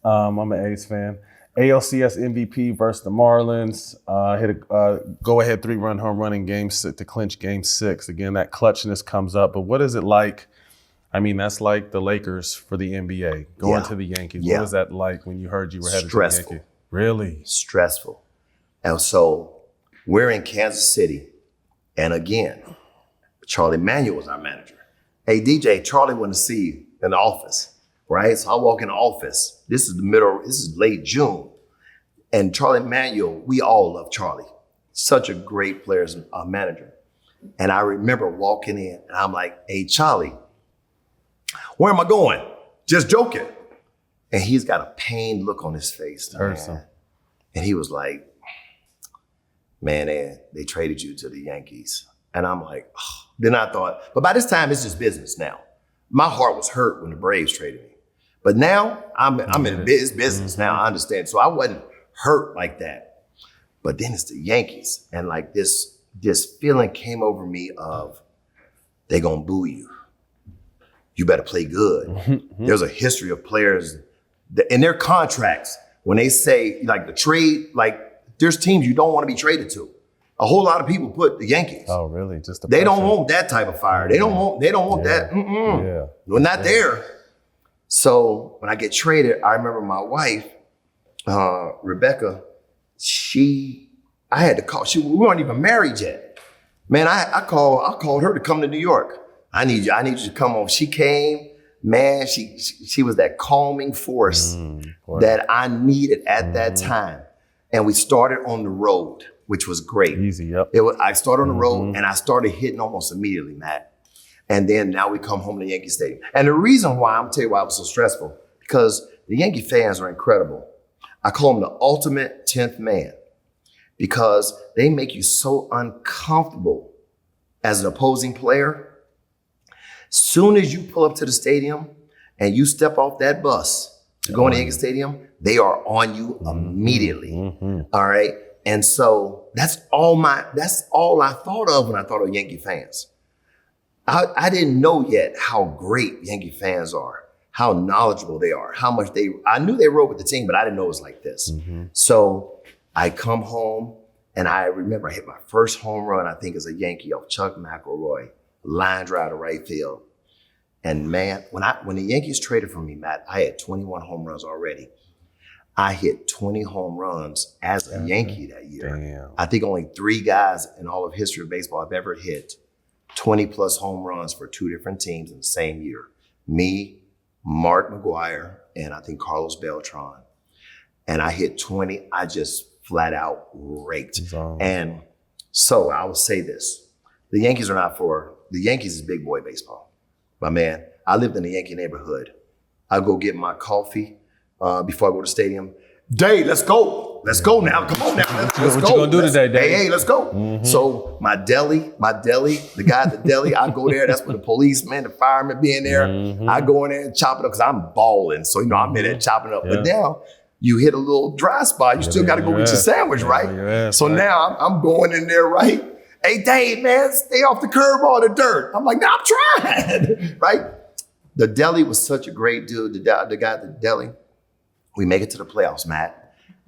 I'm an A's fan. ALCS MVP versus the Marlins. Hit a go-ahead 3-run home run in Game 6 to clinch Game 6. Again, that clutchness comes up. But what is it like? I mean, that's like the Lakers for the NBA, going to the Yankees. What was that like when you heard you were headed to the Yankees? Really? Stressful. And so we're in Kansas City. And again, Charlie Manuel was our manager. Hey, DJ, Charlie wanted to see you in the office, right? So I walk in the office. This is late June. And Charlie Manuel, we all love Charlie. Such a great player as a manager. And I remember walking in and I'm like, hey, Charlie, where am I going? Just joking. And he's got a pained look on his face. And he was like, man, they traded you to the Yankees. And I'm like, oh. Then I thought, but by this time, it's just business now. My heart was hurt when the Braves traded me. But now I'm in business now, I understand. So I wasn't hurt like that. But then it's the Yankees. And like this feeling came over me of, they gonna boo you. You better play good. There's a history of players that in their contracts, when they say like the trade, like there's teams you don't want to be traded to. A whole lot of people put the Yankees. Oh, really? Just they don't want that type of fire. They don't want that. Yeah. We're not there. So when I get traded, I remember my wife, Rebecca, I had to call. We weren't even married yet. Man, I called her to come to New York. I need you to come on. She came, man, she was that calming force that I needed at that time. And we started on the road, which was great. Easy, yep. I started on the road and I started hitting almost immediately, Matt. And then now we come home to Yankee Stadium. And the reason why, I'm gonna tell you why it was so stressful, because the Yankee fans are incredible. I call them the ultimate 10th man because they make you so uncomfortable as an opposing player. Soon as you pull up to the stadium and you step off that bus to go into Yankee Stadium, they are on you immediately. All right. And so that's all I thought of when I thought of Yankee fans. I didn't know yet how great Yankee fans are, how knowledgeable they are, how much I knew they rode with the team, but I didn't know it was like this. So I come home and I remember I hit my first home run, I think as a Yankee off Chuck McElroy. Line drive to right field. And man, when the Yankees traded for me, Matt, I had 21 home runs already. I hit 20 home runs as a Yankee that year. Damn. I think only 3 guys in all of history of baseball have ever hit 20 plus home runs for 2 different teams in the same year. Me, Mark McGuire, and I think Carlos Beltran. And I hit 20. I just flat out raked. And so I will say this. The Yankees is big boy baseball. My man, I lived in a Yankee neighborhood. I go get my coffee before I go to the stadium. Day, let's go. Let's go now. Come on now. Let's What go. you gonna do today, Dave? Hey, let's go. So my deli, the guy at the deli, I go there. That's where the policeman, the fireman be in there. I go in there and chop it up because I'm balling. So, I'm in there chopping up. But now you hit a little dry spot. You still got to go get your sandwich, right? So now I'm going in there, right? Hey, Dave, man, stay off the curb or the dirt. I'm like, no, I'm trying, right? The deli was such a great dude. The guy at the deli, we make it to the playoffs, Matt.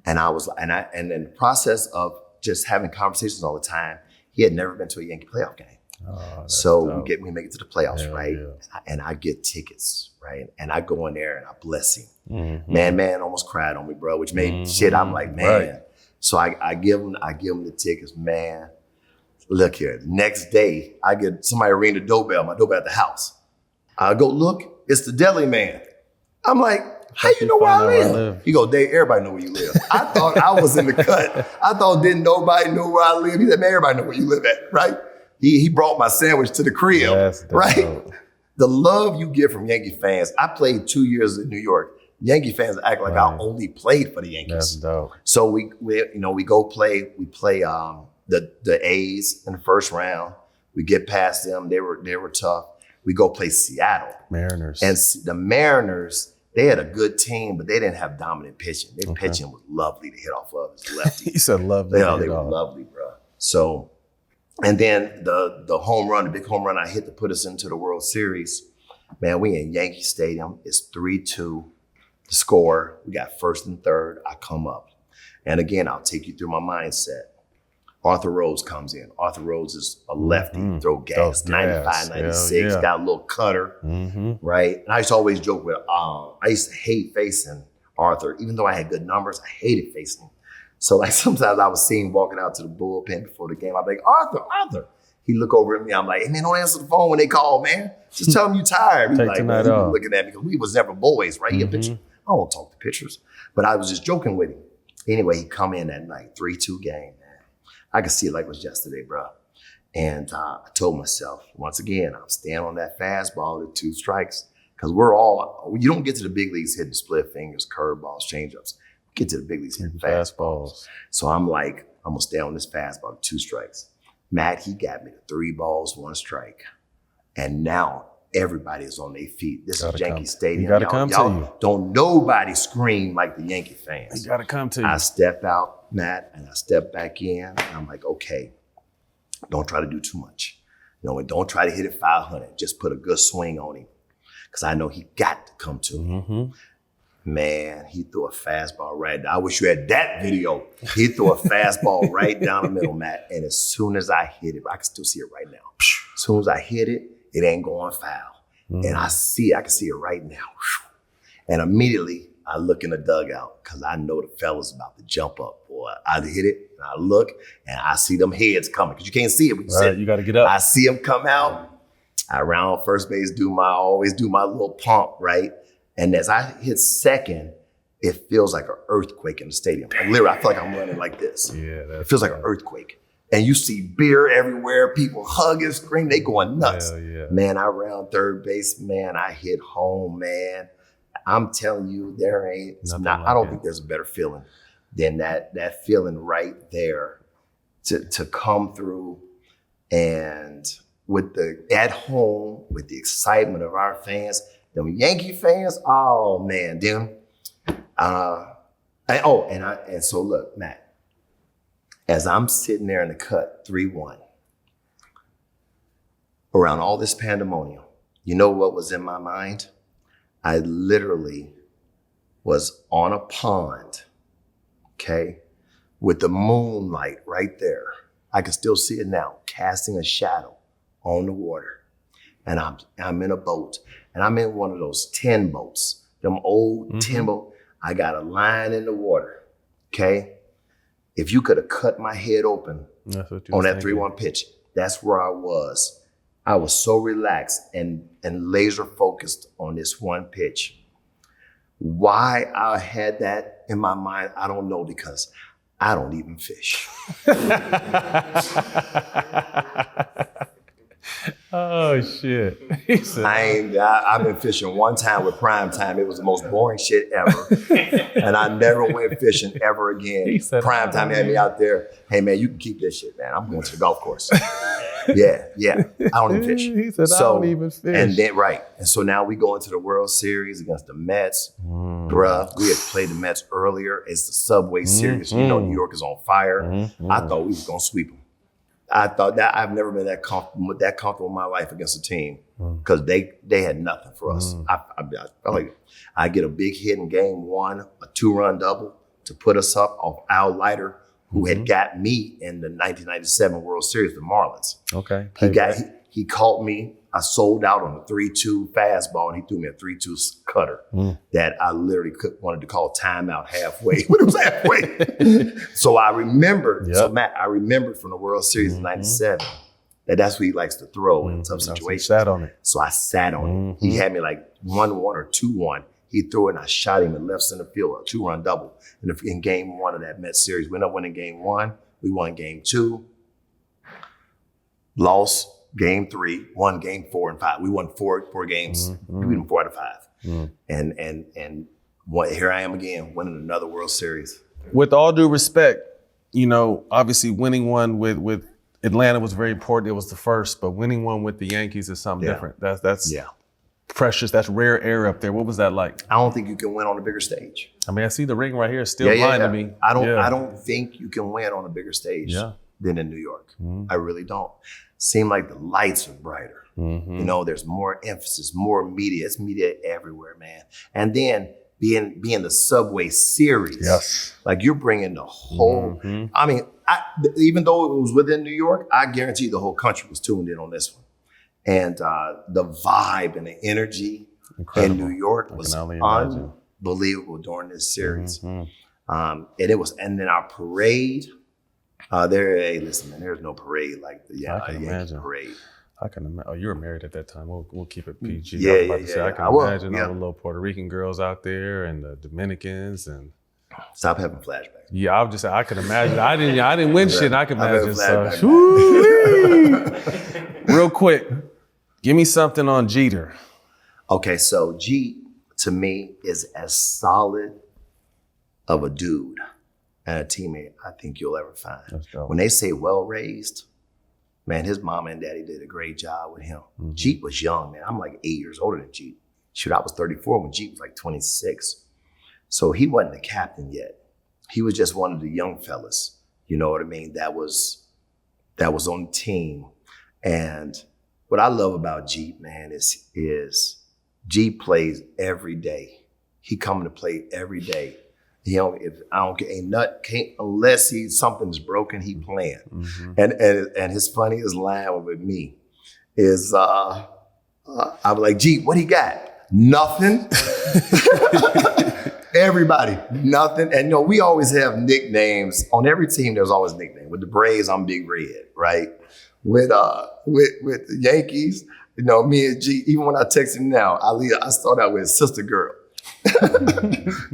And in the process of just having conversations all the time, he had never been to a Yankee playoff game. Oh, So we make it to the playoffs, right? Yeah. And I get tickets, right? And I go in there and I bless him. Man almost cried on me, bro, which made shit. I'm like, man. Right. So I give him the tickets, man. Look here. Next day, I get somebody ring the doorbell, my doorbell at the house. I go, look, it's the deli man. I'm like, how you know where I live? He go, Dave, everybody know where you live. I thought I was in the cut. I thought didn't nobody know where I live. He said, man, everybody know where you live at, right? He brought my sandwich to the crib, right? The love you get from Yankee fans. I played 2 years in New York. Yankee fans act like I only played for the Yankees. That's dope. So we go play. We play the A's in the first round. We get past them. They were tough. We go play Seattle. Mariners. And the Mariners, they had a good team, but they didn't have dominant pitching. Their pitching was lovely to hit off of. It's lefty. He said lovely. They were lovely, bro. So, and then the home run, the big home run I hit to put us into the World Series, man, we in Yankee Stadium. It's 3-2. The score, we got first and third. I come up. And again, I'll take you through my mindset. Arthur Rhodes comes in. Arthur Rhodes is a lefty, throw gas, 95, 96, got a little cutter, right? And I used to always joke with, I used to hate facing Arthur. Even though I had good numbers, I hated facing him. So like sometimes I was seeing him walking out to the bullpen before the game. I'd be like, Arthur. He'd look over at me. I'm like, hey man, don't answer the phone when they call, man. Just tell him you tired. He's like, man, he was looking at me because we was never boys, right? He a pitcher. I don't talk to pitchers. But I was just joking with him. Anyway, he come in that night, 3-2 game. I could see it like it was yesterday, bro. And I told myself, once again, I'm staying on that fastball at 2 strikes. Because you don't get to the big leagues hitting split fingers, curveballs, changeups. Get to the big leagues hitting fastballs. So I'm like, I'm going to stay on this fastball at 2 strikes. Matt, he got me to 3 balls, 1 strike. And now everybody is on their feet. This is Yankee Stadium. You got to come to you. Don't nobody scream like the Yankee fans. You got to come to you. I step out, Matt, and I step back in. And I'm like, okay, don't try to do too much. And don't try to hit it 500. Just put a good swing on him. Because I know he got to come to me. Man, he threw a fastball right down. I wish you had that video. He threw a fastball right down the middle, Matt. And as soon as I hit it, I can still see it right now. As soon as I hit it, it ain't going foul. And I can see it right now. And immediately I look in the dugout because I know the fella's about to jump up. Boy, I hit it and I look and I see them heads coming because you can't see it. Right, you got to get up. I see them come out. I round first base, always do my little pump, right? And as I hit second, it feels like an earthquake in the stadium. Like literally, I feel like I'm running like this. Yeah, it feels like an earthquake. And you see beer everywhere, people hugging, screaming, they going nuts. Yeah. Man, I round third base, man, I hit home, man. I'm telling you, I don't think there's a better feeling than that feeling right there to come through and at home with the excitement of our fans, them Yankee fans, oh man, them. So look, Matt. As I'm sitting there in the cut, 3-1, around all this pandemonium, you know what was in my mind? I literally was on a pond, okay, with the moonlight right there. I can still see it now, casting a shadow on the water. And I'm in a boat, and I'm in one of those 10 boats, them old 10 boats. I got a line in the water, okay? If you could have cut my head open on that 3-1 pitch, that's where I was. I was so relaxed and laser focused on this one pitch. Why I had that in my mind, I don't know, because I don't even fish. Oh shit. He said, I've been fishing one time with Prime Time. It was the most boring shit ever. And I never went fishing ever again. He said, Prime Time had me out there. Hey man, you can keep this shit, man. I'm going to the golf course. Yeah. I don't even fish. He said, I don't even fish. And then, right. And so now we go into the World Series against the Mets. Bruh, we had played the Mets earlier. It's the Subway Series. You know, New York is on fire. I thought we was going to sweep them. I thought that I've never been that comfortable in my life against a team because they had nothing for us. I felt like I get a big hit in game one, a 2-run double to put us up off Al Leiter, who had got me in the 1997 World Series, the Marlins. Okay. He caught me. I sold out on a 3-2 fastball, and he threw me a 3-2 cutter that I literally wanted to call timeout halfway, but it was halfway. So I remembered. So Matt, I remembered from the World Series in '97 that's what he likes to throw in tough situations. Sat on it. So I sat on it. He had me like 1-1 or 2-1. He threw it, and I shot him in left center field, a 2-run double in game one of that Mets series. We ended up winning game one. We won game two. Lost game three, won game 4 and 5. We won four games. We beat them 4 out of 5. And here I am again, winning another World Series. With all due respect, you know, obviously winning one with Atlanta was very important. It was the first, but winning one with the Yankees is something different. That's precious. That's rare air up there. What was that like? I don't think you can win on a bigger stage. I mean, I see the ring right here. It's still blind to me. I don't think you can win on a bigger stage than in New York. I really don't. Seem like the lights are brighter. You know, there's more emphasis, more media. It's media everywhere, man. And then being the Subway Series, like you're bringing the whole. I mean, even though it was within New York, I guarantee the whole country was tuned in on this one. And the vibe and the energy in New York was unbelievable during this series. And then our parade. Hey, listen, man, there's no parade like the Yankee parade. I can imagine. Oh, you were married at that time. We'll keep it PG. Yeah. I can imagine all the little Puerto Rican girls out there and the Dominicans and. Stop having flashbacks. Yeah, I was just saying, I can imagine. I didn't win shit. I can imagine. Real quick, give me something on Jeter. Okay, so G to me is as solid of a dude and a teammate I think you'll ever find. When they say well-raised, man, his mama and daddy did a great job with him. Jeet was young, man. I'm like 8 years older than Jeet. Shoot, I was 34 when Jeet was like 26. So he wasn't the captain yet. He was just one of the young fellas, you know what I mean, that was on the team. And what I love about Jeet, man, is Jeet plays every day. He coming to play every day. You know, unless something's broken, he playing. And his funniest line with me is I was like, Jeet, what he got? Nothing. Everybody, nothing. And you know, we always have nicknames. On every team, there's always a nickname. With the Braves, I'm Big Red, right? With the Yankees, you know, me and G, even when I text him now, I start out with Sister Girl.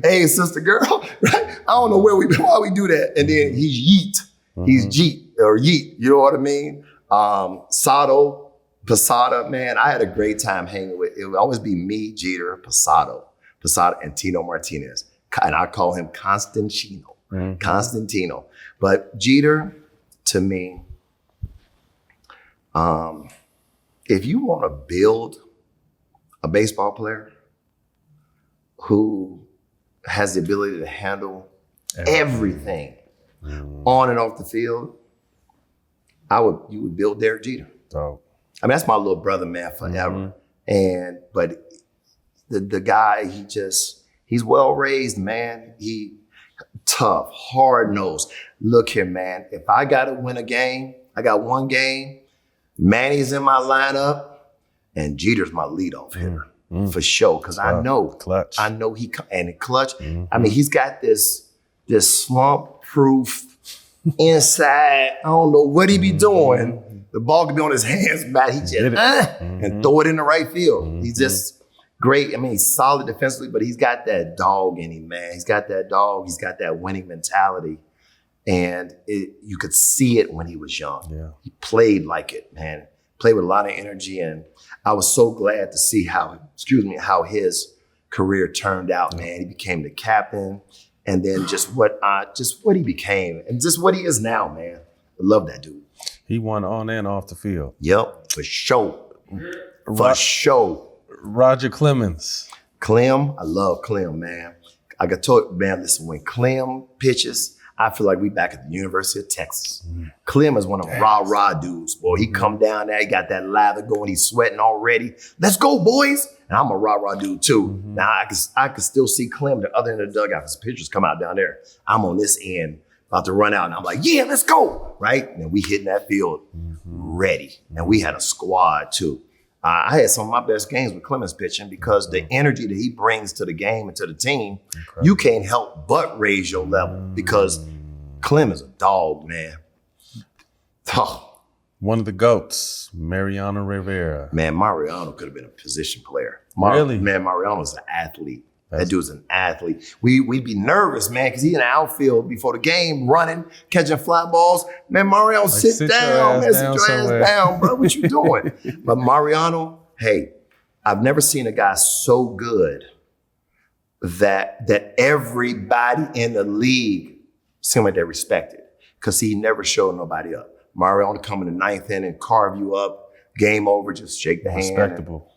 Hey, Sister Girl, right? I don't know why we do that. And then he's Yeet. He's Jeet or Yeet, you know what I mean? Sato, Posada, man, I had a great time hanging with. It would always be me, Jeter, Posada, and Tino Martinez. And I call him Constantino. Constantino. But Jeter, to me, if you want to build a baseball player who has the ability to handle everything on and off the field, you would build Derek Jeter. Oh. I mean, that's my little brother, man, forever. But the guy, he's well raised, man. He tough, hard nosed. Look here, man. If I gotta win a game, I got one game. Manny's in my lineup, and Jeter's my leadoff hitter for sure. Because I know he and clutch. I mean, he's got this slump proof inside. I don't know what he be doing. The ball could be on his hands, but he just and throw it in the right field. He's just great. I mean, he's solid defensively, but he's got that dog in him, man. He's got that dog. He's got that winning mentality. And you could see it when he was young. Yeah. He played like it, man. played with a lot of energy, and I was so glad to see how his career turned out, man. He became the captain, and then just what he became, and just what he is now, man. I love that dude. He won on and off the field. Yep, for sure. For sure. Roger Clemens. Clem, I love Clem, man. I got told, man, listen, when Clem pitches, I feel like we back at the University of Texas. Clem is one of them rah-rah dudes. Boy, he come down there, he got that lather going, he's sweating already. Let's go, boys. And I'm a rah-rah dude too. Now I can still see Clem the other end of the dugout because pitchers come out down there. I'm on this end, about to run out, and I'm like, yeah, let's go, right? And we hitting that field ready. And we had a squad too. I had some of my best games with Clemens pitching because the energy that he brings to the game and to the team, you can't help but raise your level because Clem is a dog, man. Oh. One of the GOATs, Mariano Rivera. Man, Mariano could have been a position player. Really? Man, Mariano's an athlete. That dude's an athlete. We'd be nervous, man, because he's in the outfield before the game, running, catching fly balls. Man, Mariano, Like, sit down, man. Sit your ass down, bro. What you doing? But Mariano, hey, I've never seen a guy so good that everybody in the league seemed like they respected because he never showed nobody up. Mariano come in the ninth inning, carve you up, game over, just shake the hand. Respectable.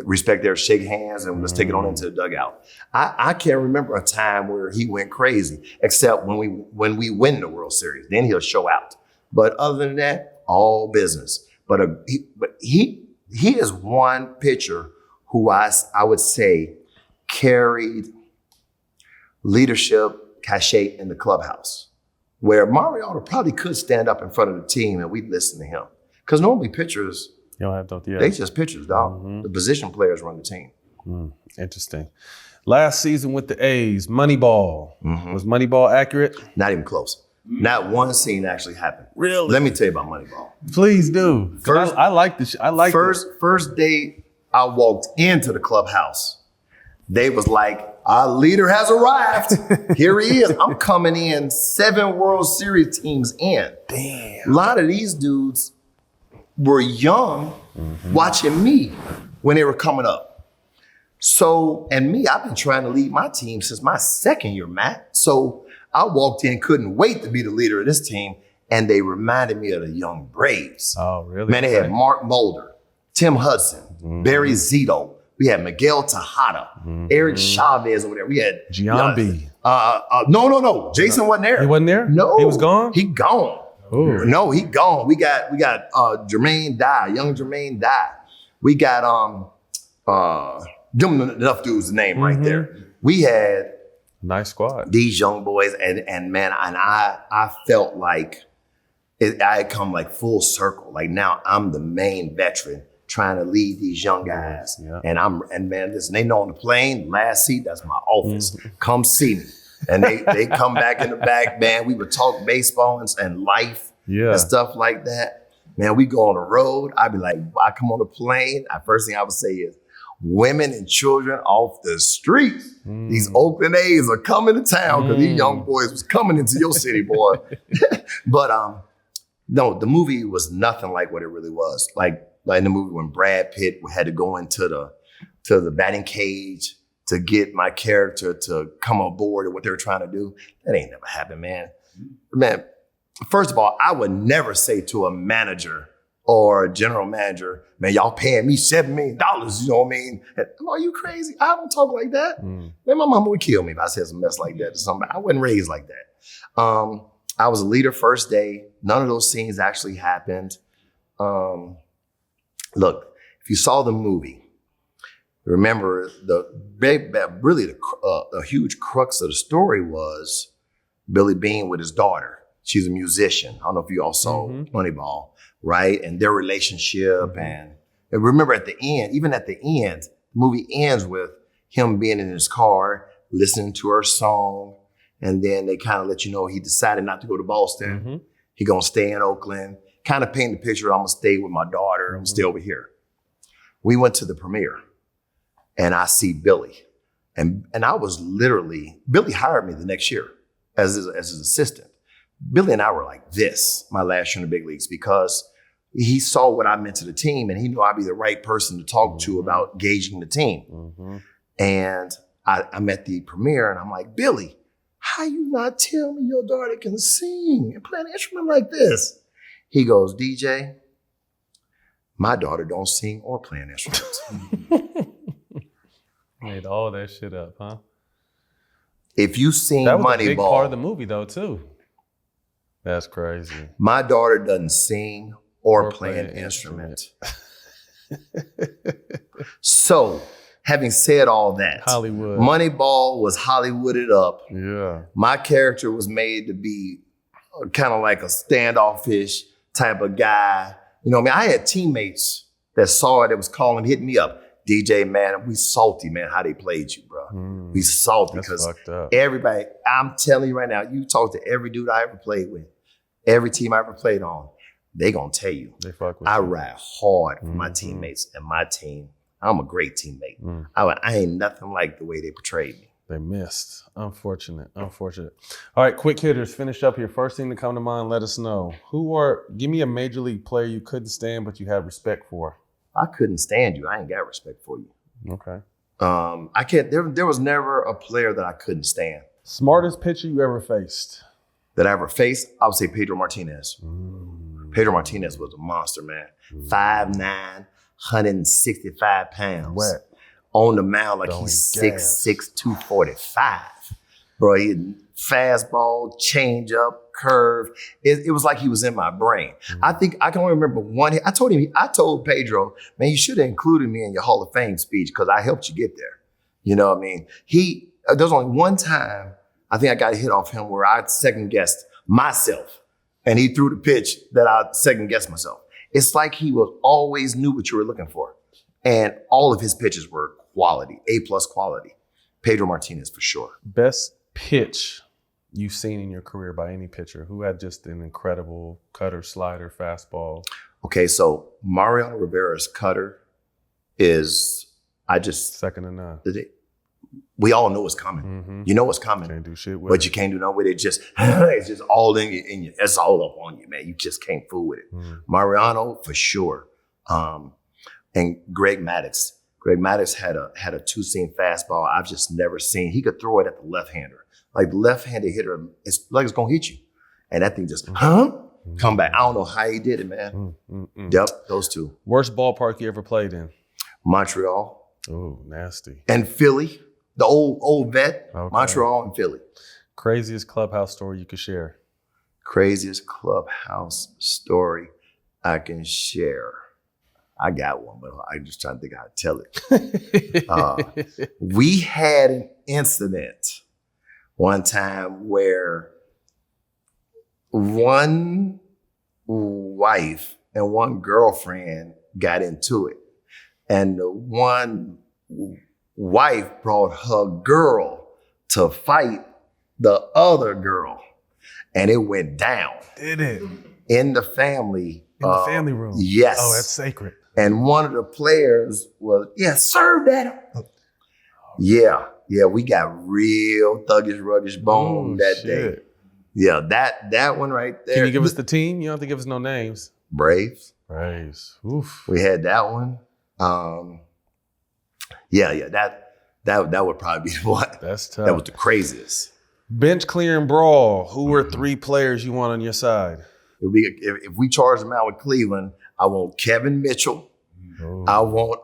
Respect there, shake hands, and let's take it on into the dugout. I can't remember a time where he went crazy, except when we win the World Series. Then he'll show out. But other than that, all business. But he is one pitcher who I would say carried leadership cachet in the clubhouse, where Mariano probably could stand up in front of the team and we'd listen to him. Because normally pitchers, You don't have to, yeah. they just pitchers, dog. The position players run the team. Interesting. Last season with the A's, Moneyball. Was Moneyball accurate? Not even close. Not one scene actually happened. Really? Let me tell you about Moneyball. Please do. First- I like this. I like First day I walked into the clubhouse, they was like, our leader has arrived. Here he is. I'm coming in 7 World Series teams in. Damn. A lot of these dudes were young watching me when they were coming up. So, and me, I've been trying to lead my team since my second year, Matt. So I walked in, couldn't wait to be the leader of this team. And they reminded me of the young Braves. Oh, really? Man, they had Mark Mulder, Tim Hudson, Barry Zito. We had Miguel Tejada, Eric Chavez over there. We had Giambi. No. Jason wasn't there. He wasn't there? No. He was gone? He gone. Ooh. No, he gone. We got Jermaine Dye, young Jermaine Dye. We got give him enough dudes the name right there. We had Nice squad. these young boys, and man, and I felt like I had come like full circle. Like now I'm the main veteran trying to lead these young guys. Yeah. And man, listen, they know on the plane, last seat, that's my office. Come see me. And they come back in the back, man. We would talk baseball and life and stuff like that. Man, we go on the road. I'd be like, I come on the plane. First thing I would say is, women and children off the street. These Oakland A's are coming to town because these young boys was coming into your city, boy. But no, the movie was nothing like what it really was. Like in the movie when Brad Pitt had to go into the batting cage to get my character to come on board and what they were trying to do. That ain't never happened, man. Man, first of all, I would never say to a manager or a general manager, man, y'all paying me $7 million, you know what I mean? And, are you crazy? I don't talk like that. Man, my mama would kill me if I said some mess like that to somebody. I wasn't raised like that. I was a leader first day. None of those scenes actually happened. Look, if you saw the movie, remember the huge crux of the story was Billy Beane with his daughter. She's a musician. I don't know if you all saw Moneyball, right? And their relationship. And remember at the end, even at the end, the movie ends with him being in his car, listening to her song. And then they kind of let you know he decided not to go to Boston. He gonna stay in Oakland. Kind of paint the picture, I'm gonna stay with my daughter. I'm gonna stay over here. We went to the premiere and I see Billy. And I was literally, Billy hired me the next year as his assistant. Billy and I were like this, my last year in the big leagues, because he saw what I meant to the team, and he knew I'd be the right person to talk to about gauging the team. And I'm at the premiere, and I'm like, Billy, how you not tell me your daughter can sing and play an instrument like this? He goes, DJ, my daughter don't sing or play an instrument. Made all that shit up, huh? If you sing Moneyball. That was a big part of the movie, though, too. That's crazy. My daughter doesn't sing or play an instrument. So, having said all that, Hollywood. Moneyball was Hollywooded up. Yeah. My character was made to be kind of like a standoffish type of guy. You know what I mean? I had teammates that saw it, that was calling, hitting me up. DJ, man, we salty, man, how they played you, bro. We salty because everybody, I'm telling you right now, you talk to every dude I ever played with, every team I ever played on, they gonna tell you. They fuck with I you. ride hard for my teammates and my team. I'm a great teammate. I ain't nothing like the way they portrayed me. They missed. Unfortunate. All right, quick hitters. Finish up here. First thing to come to mind, let us know. Give me a major league player you couldn't stand but you have respect for. I couldn't stand you. I ain't got respect for you. Okay. I can't, there was never a player that I couldn't stand. Smartest pitcher you ever faced? That I ever faced, I would say Pedro Martinez. Pedro Martinez was a monster, man. 5'9", 165 pounds. Wet. On the mound like he's 6'6", 245. Bro, he had fastball, changeup, curve. It was like he was in my brain. I think I can only remember one. I told Pedro, man, you should have included me in your Hall of Fame speech because I helped you get there. You know what I mean? There was only one time I think I got a hit off him where I second guessed myself, and he threw the pitch that I second guessed myself. It's like he was always knew what you were looking for, and all of his pitches were quality, A+ quality. Pedro Martinez for sure. Best pitch you've seen in your career by any pitcher who had just an incredible cutter, slider, fastball? Okay, so Mariano Rivera's cutter is, second to none. We all know it's coming. You know it's coming. Can't do shit with but it. you can't do nothing with it. It's just all in you. It's all up on you, man. You just can't fool with it. Mariano for sure. And Greg Maddux. Greg Maddux had a two-seam fastball I've just never seen. He could throw it at the left-hander. Like the left-handed hitter, it's like it's gonna hit you. And that thing just, come back. I don't know how he did it, man. Yep, those two. Worst ballpark you ever played in? Montreal. Oh, nasty. And Philly, the old vet, Okay. Montreal and Philly. Craziest clubhouse story you could share? Craziest clubhouse story I can share. I got one, but I'm just trying to think how to tell it. We had an incident one time where one wife and one girlfriend got into it. And the one wife brought her girl to fight the other girl. And it went down. Did it? In the family. In the family room? Yes. Oh, that's sacred. And one of the players was, serve that. Yeah, we got real thuggish, ruggish bone that day. Yeah, that one right there. Can you give us the team? You don't have to give us no names. Braves. Oof. We had that one. That would probably be the one. That's tough. That was the craziest. Bench clearing brawl. Who were 3 players you want on your side? If we charge them out with Cleveland, I want Kevin Mitchell. I want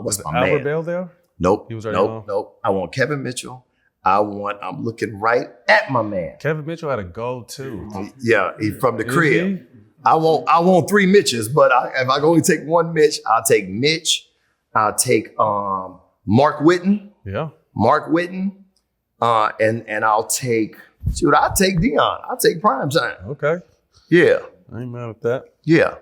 what's my man? Albert Bell there? Nope. He was already on? Nope. I want Kevin Mitchell. I'm looking right at my man. Kevin Mitchell had a goal too. Yeah, he's from the crib. I want 3 Mitches, but if I can only take 1 Mitch, I'll take Mitch. I'll take Mark Whitten. Yeah. Mark Whitten. And I'll take Deion. I'll take Primetime. Okay. Yeah. I ain't mad at that. Yeah.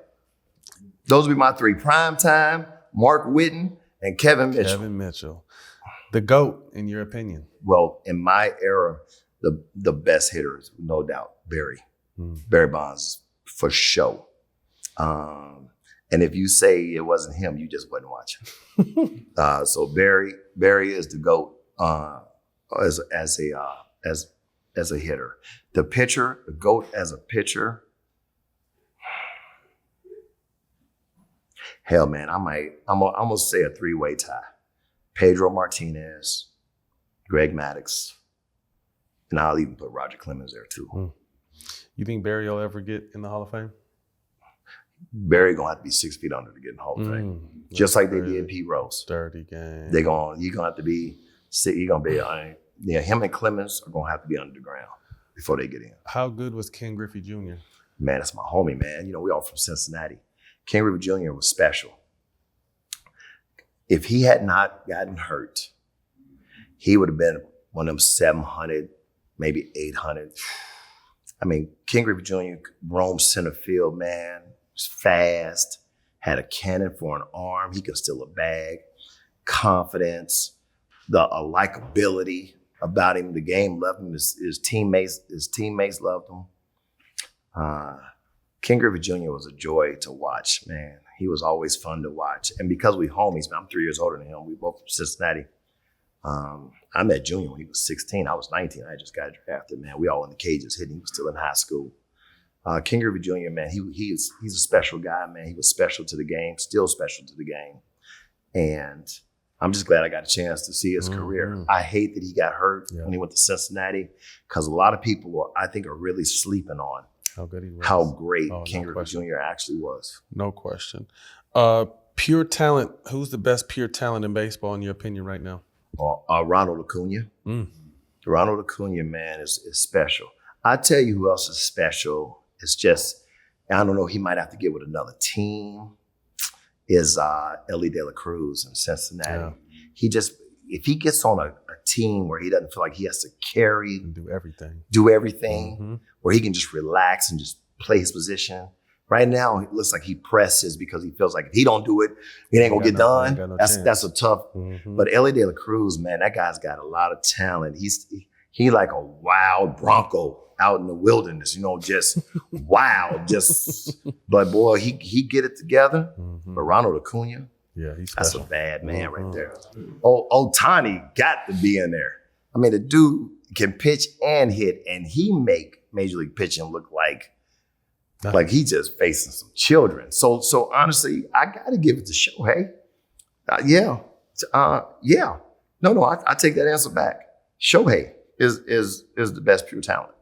Those would be my 3. Primetime, Mark Whitten, and Kevin Mitchell. Kevin Mitchell. The GOAT, in your opinion? Well, in my era, the best hitters, no doubt, Barry. Barry Bonds, for sure. And if you say it wasn't him, you just wasn't watching. So Barry is the GOAT as a hitter. The pitcher, the GOAT as a pitcher, Hell, man, I'm gonna say a 3-way tie. Pedro Martinez, Greg Maddux, and I'll even put Roger Clemens there too. You think Barry will ever get in the Hall of Fame? Barry gonna have to be 6 feet under to get in the Hall of Fame, just like they did Pete Rose. Dirty game. You're gonna have to be. Him and Clemens are gonna have to be underground before they get in. How good was Ken Griffey Jr.? Man, that's my homie, man. You know, we all from Cincinnati. Ken Griffey Jr. was special. If he had not gotten hurt, he would have been one of them 700, maybe 800. I mean, Ken Griffey Jr. roamed center field, man. Was fast, had a cannon for an arm. He could steal a bag. Confidence, the likability about him. The game loved him. His teammates loved him. Ken Griffey Jr. was a joy to watch, man. He was always fun to watch. And because we homies, man, I'm 3 years older than him. We both from Cincinnati. I met Junior when he was 16. I was 19. I just got drafted, man. We all in the cages hitting. He was still in high school. Ken Griffey Jr., man, he's a special guy, man. He was special to the game, still special to the game. And I'm just glad I got a chance to see his career. I hate that he got hurt when he went to Cincinnati, because a lot of people, I think, are really sleeping on how good he was. How great Ken Griffey Jr. actually was. No question. Pure talent. Who's the best pure talent in baseball, in your opinion, right now? Ronald Acuna. Ronald Acuna, man, is special. I tell you who else is special. It's just, I don't know, he might have to get with another team, is Ellie De La Cruz in Cincinnati. Yeah. He just, if he gets on a team where he doesn't feel like he has to carry, and do everything, where he can just relax and just play his position. Right now, it looks like he presses because he feels like if he don't do it, it ain't gonna get done. No that's a tough. But Ellie De La Cruz, man, that guy's got a lot of talent. He like a wild bronco out in the wilderness, you know, just wild, but boy, he get it together. But Ronald Acuna, that's a bad man right there. Ohtani got to be in there. I mean, the dude can pitch and hit, and he make Major League pitching look like he just facing some children. So honestly, I got to give it to Shohei. No, I take that answer back. Shohei is the best pure talent.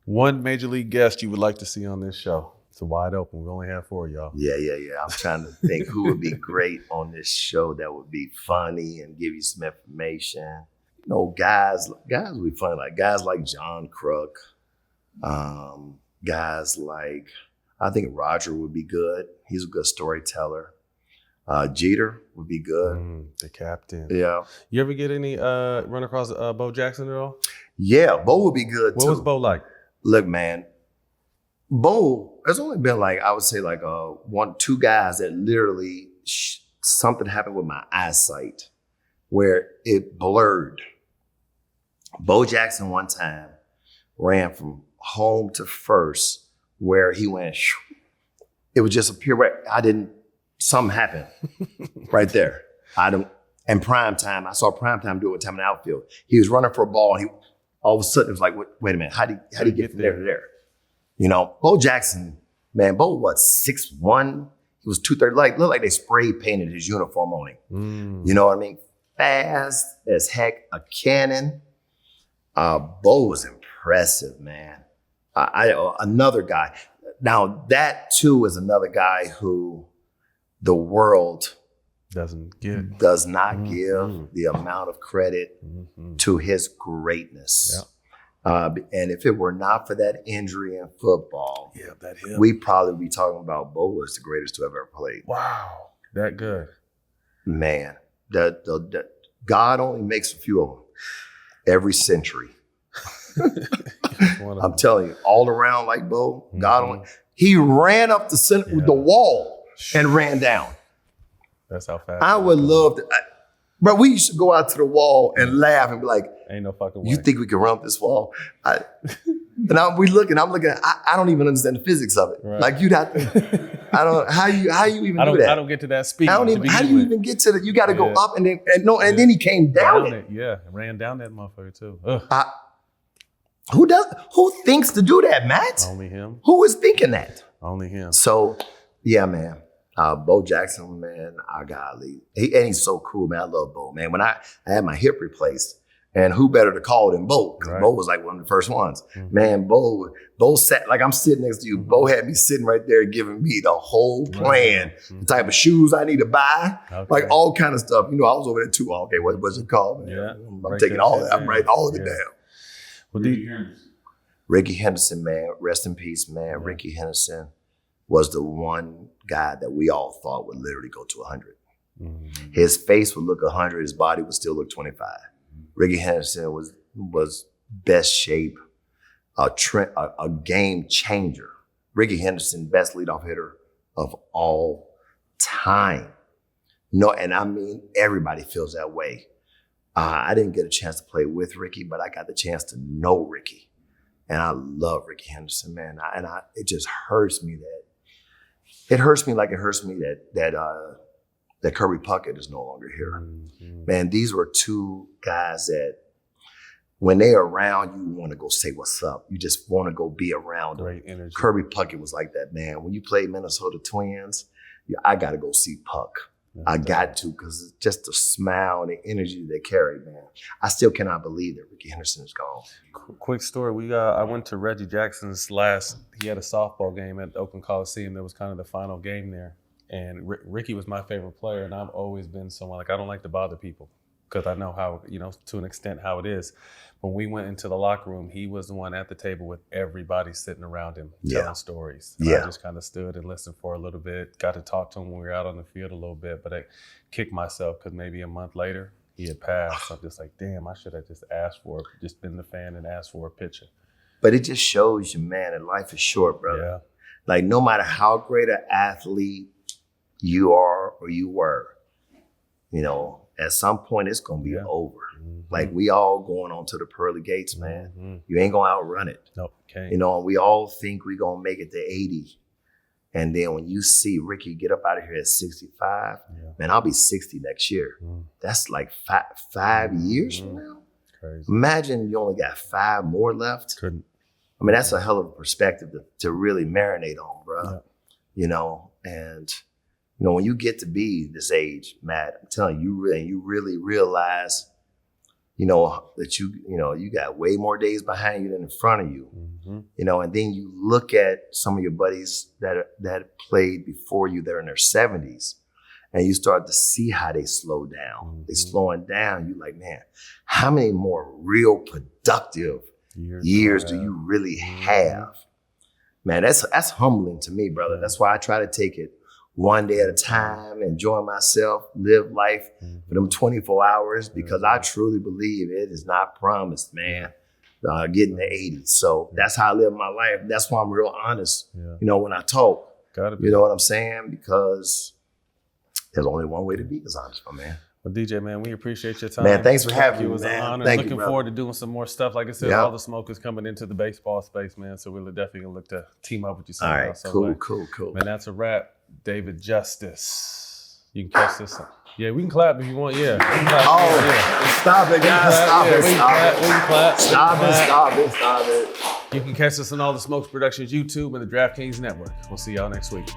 One Major League guest you would like to see on this show? It's wide open. We only have 4, y'all. Yeah. I'm trying to think who would be great on this show that would be funny and give you some information. You know, guys would be funny. Like guys like John Kruk. Guys like, I think Roger would be good. He's a good storyteller. Jeter would be good. The captain. Yeah. You ever get any run across Bo Jackson at all? Yeah, Bo would be good too. What was Bo like? Look, man, Bo, there's only been I would say 2 guys that literally something happened with my eyesight where it blurred. Bo Jackson one time ran from home to first where he went, it would just appear where something happened right there. And prime time, I saw prime time do it with time in the outfield. He was running for a ball and all of a sudden it was like, wait a minute, how did he get from there to there? You know, Bo Jackson, man, Bo was 6'1", he was 230, looked like they spray painted his uniform on him. You know what I mean? Fast as heck, a cannon. Bo was impressive, man. Another guy. Now that too is another guy who the world does not give the amount of credit to his greatness. And if it were not for that injury in football, we'd probably be talking about Bo as the greatest to have ever played. Wow, that good. Man, God only makes a few of them every century. I'm telling you, all around like Bo, God only. He ran up the wall and ran down. That's how fast. I would love to. But we used to go out to the wall and laugh and be like, ain't no fucking way. You think we can run up this wall? I'm looking, I don't even understand the physics of it. Right. Like you'd have to, how you even do that? I don't get to that speed. How do you even get to that? You got to go up and then he came down it. Yeah, ran down that motherfucker too. Who thinks to do that, Matt? Only him. Who is thinking that? Only him. So, yeah, man. Bo Jackson, man, our golly. He's so cool, man. I love Bo, man. When I had my hip replaced, and who better to call than Bo? Because Bo was like one of the first ones. Man, Bo sat, like I'm sitting next to you. Bo had me sitting right there giving me the whole plan, the type of shoes I need to buy, like all kind of stuff. You know, I was over there too. Okay, what's it called? Man? Yeah. I'm taking all that. I'm writing all of it down. Well, Ricky Henderson, man, rest in peace, man. Yeah. Ricky Henderson was the one guy that we all thought would literally go to 100. Mm-hmm. His face would look 100, his body would still look 25. Ricky Henderson was best shape, a game changer. Ricky Henderson, best leadoff hitter of all time. No, and I mean, everybody feels that way. I didn't get a chance to play with Ricky, but I got the chance to know Ricky. And I love Ricky Henderson, man. It just hurts me that, it hurts me like it hurts me that Kirby Puckett is no longer here. Mm-hmm. Man, these were two guys that when they're around, you want to go say what's up. You just want to go be around them. Great energy. Kirby Puckett was like that, man. When you played Minnesota Twins, I got to go see Puck. I got to, because it's just the smile and the energy they carry, man. I still cannot believe that Ricky Henderson is gone. Quick story. I went to Reggie Jackson's he had a softball game at Oakland Coliseum. That was kind of the final game there. And Ricky was my favorite player, and I've always been someone, like, I don't like to bother people because I know how, to an extent how it is. When we went into the locker room, he was the one at the table with everybody sitting around him telling stories. And I just kind of stood and listened for a little bit, got to talk to him when we were out on the field a little bit, but I kicked myself because maybe a month later he had passed. I'm just like, damn, I should have just been the fan and asked for a picture. But it just shows you, man, that life is short, brother. Yeah. Like, no matter how great an athlete you are or you were, at some point it's going to be over. Mm-hmm. Like, we all going on to the pearly gates, man. Mm-hmm. You ain't going to outrun it. Nope, can't. And we all think we going to make it to 80. And then when you see Ricky get up out of here at 65, man, I'll be 60 next year. Mm. That's like five years from now. Crazy. Imagine you only got 5 more left. Couldn't. I mean, that's a hell of a perspective to really marinate on, bro. Yeah. And when you get to be this age, Matt, I'm telling you, you really realize, that you got way more days behind you than in front of you. Mm-hmm. And then you look at some of your buddies that played before you, they're in their 70s, and you start to see how they slow down. Mm-hmm. They're slowing down. You're like, man, how many more real productive years do you really have? Man, that's humbling to me, brother. That's why I try to take it one day at a time, enjoy myself, live life for them 24 hours, because I truly believe it is not promised, man, getting to 80. So that's how I live my life. That's why I'm real honest, when I talk. Gotta be. You know what I'm saying? Because there's only one way to be as honest, my man. Well, DJ, man, we appreciate your time. Man, thanks for having me, It was an honor. Looking forward to doing some more stuff. Like I said, all the smoke is coming into the baseball space, man. So we're definitely going to look to team up with you somehow. All right, cool. Man, that's a wrap. David Justice. You can catch this. Yeah, we can clap if you want. Yeah. Stop it, guys. Stop it. We can clap. Stop it. You can catch us on all the Smokes Productions YouTube and the DraftKings Network. We'll see y'all next week.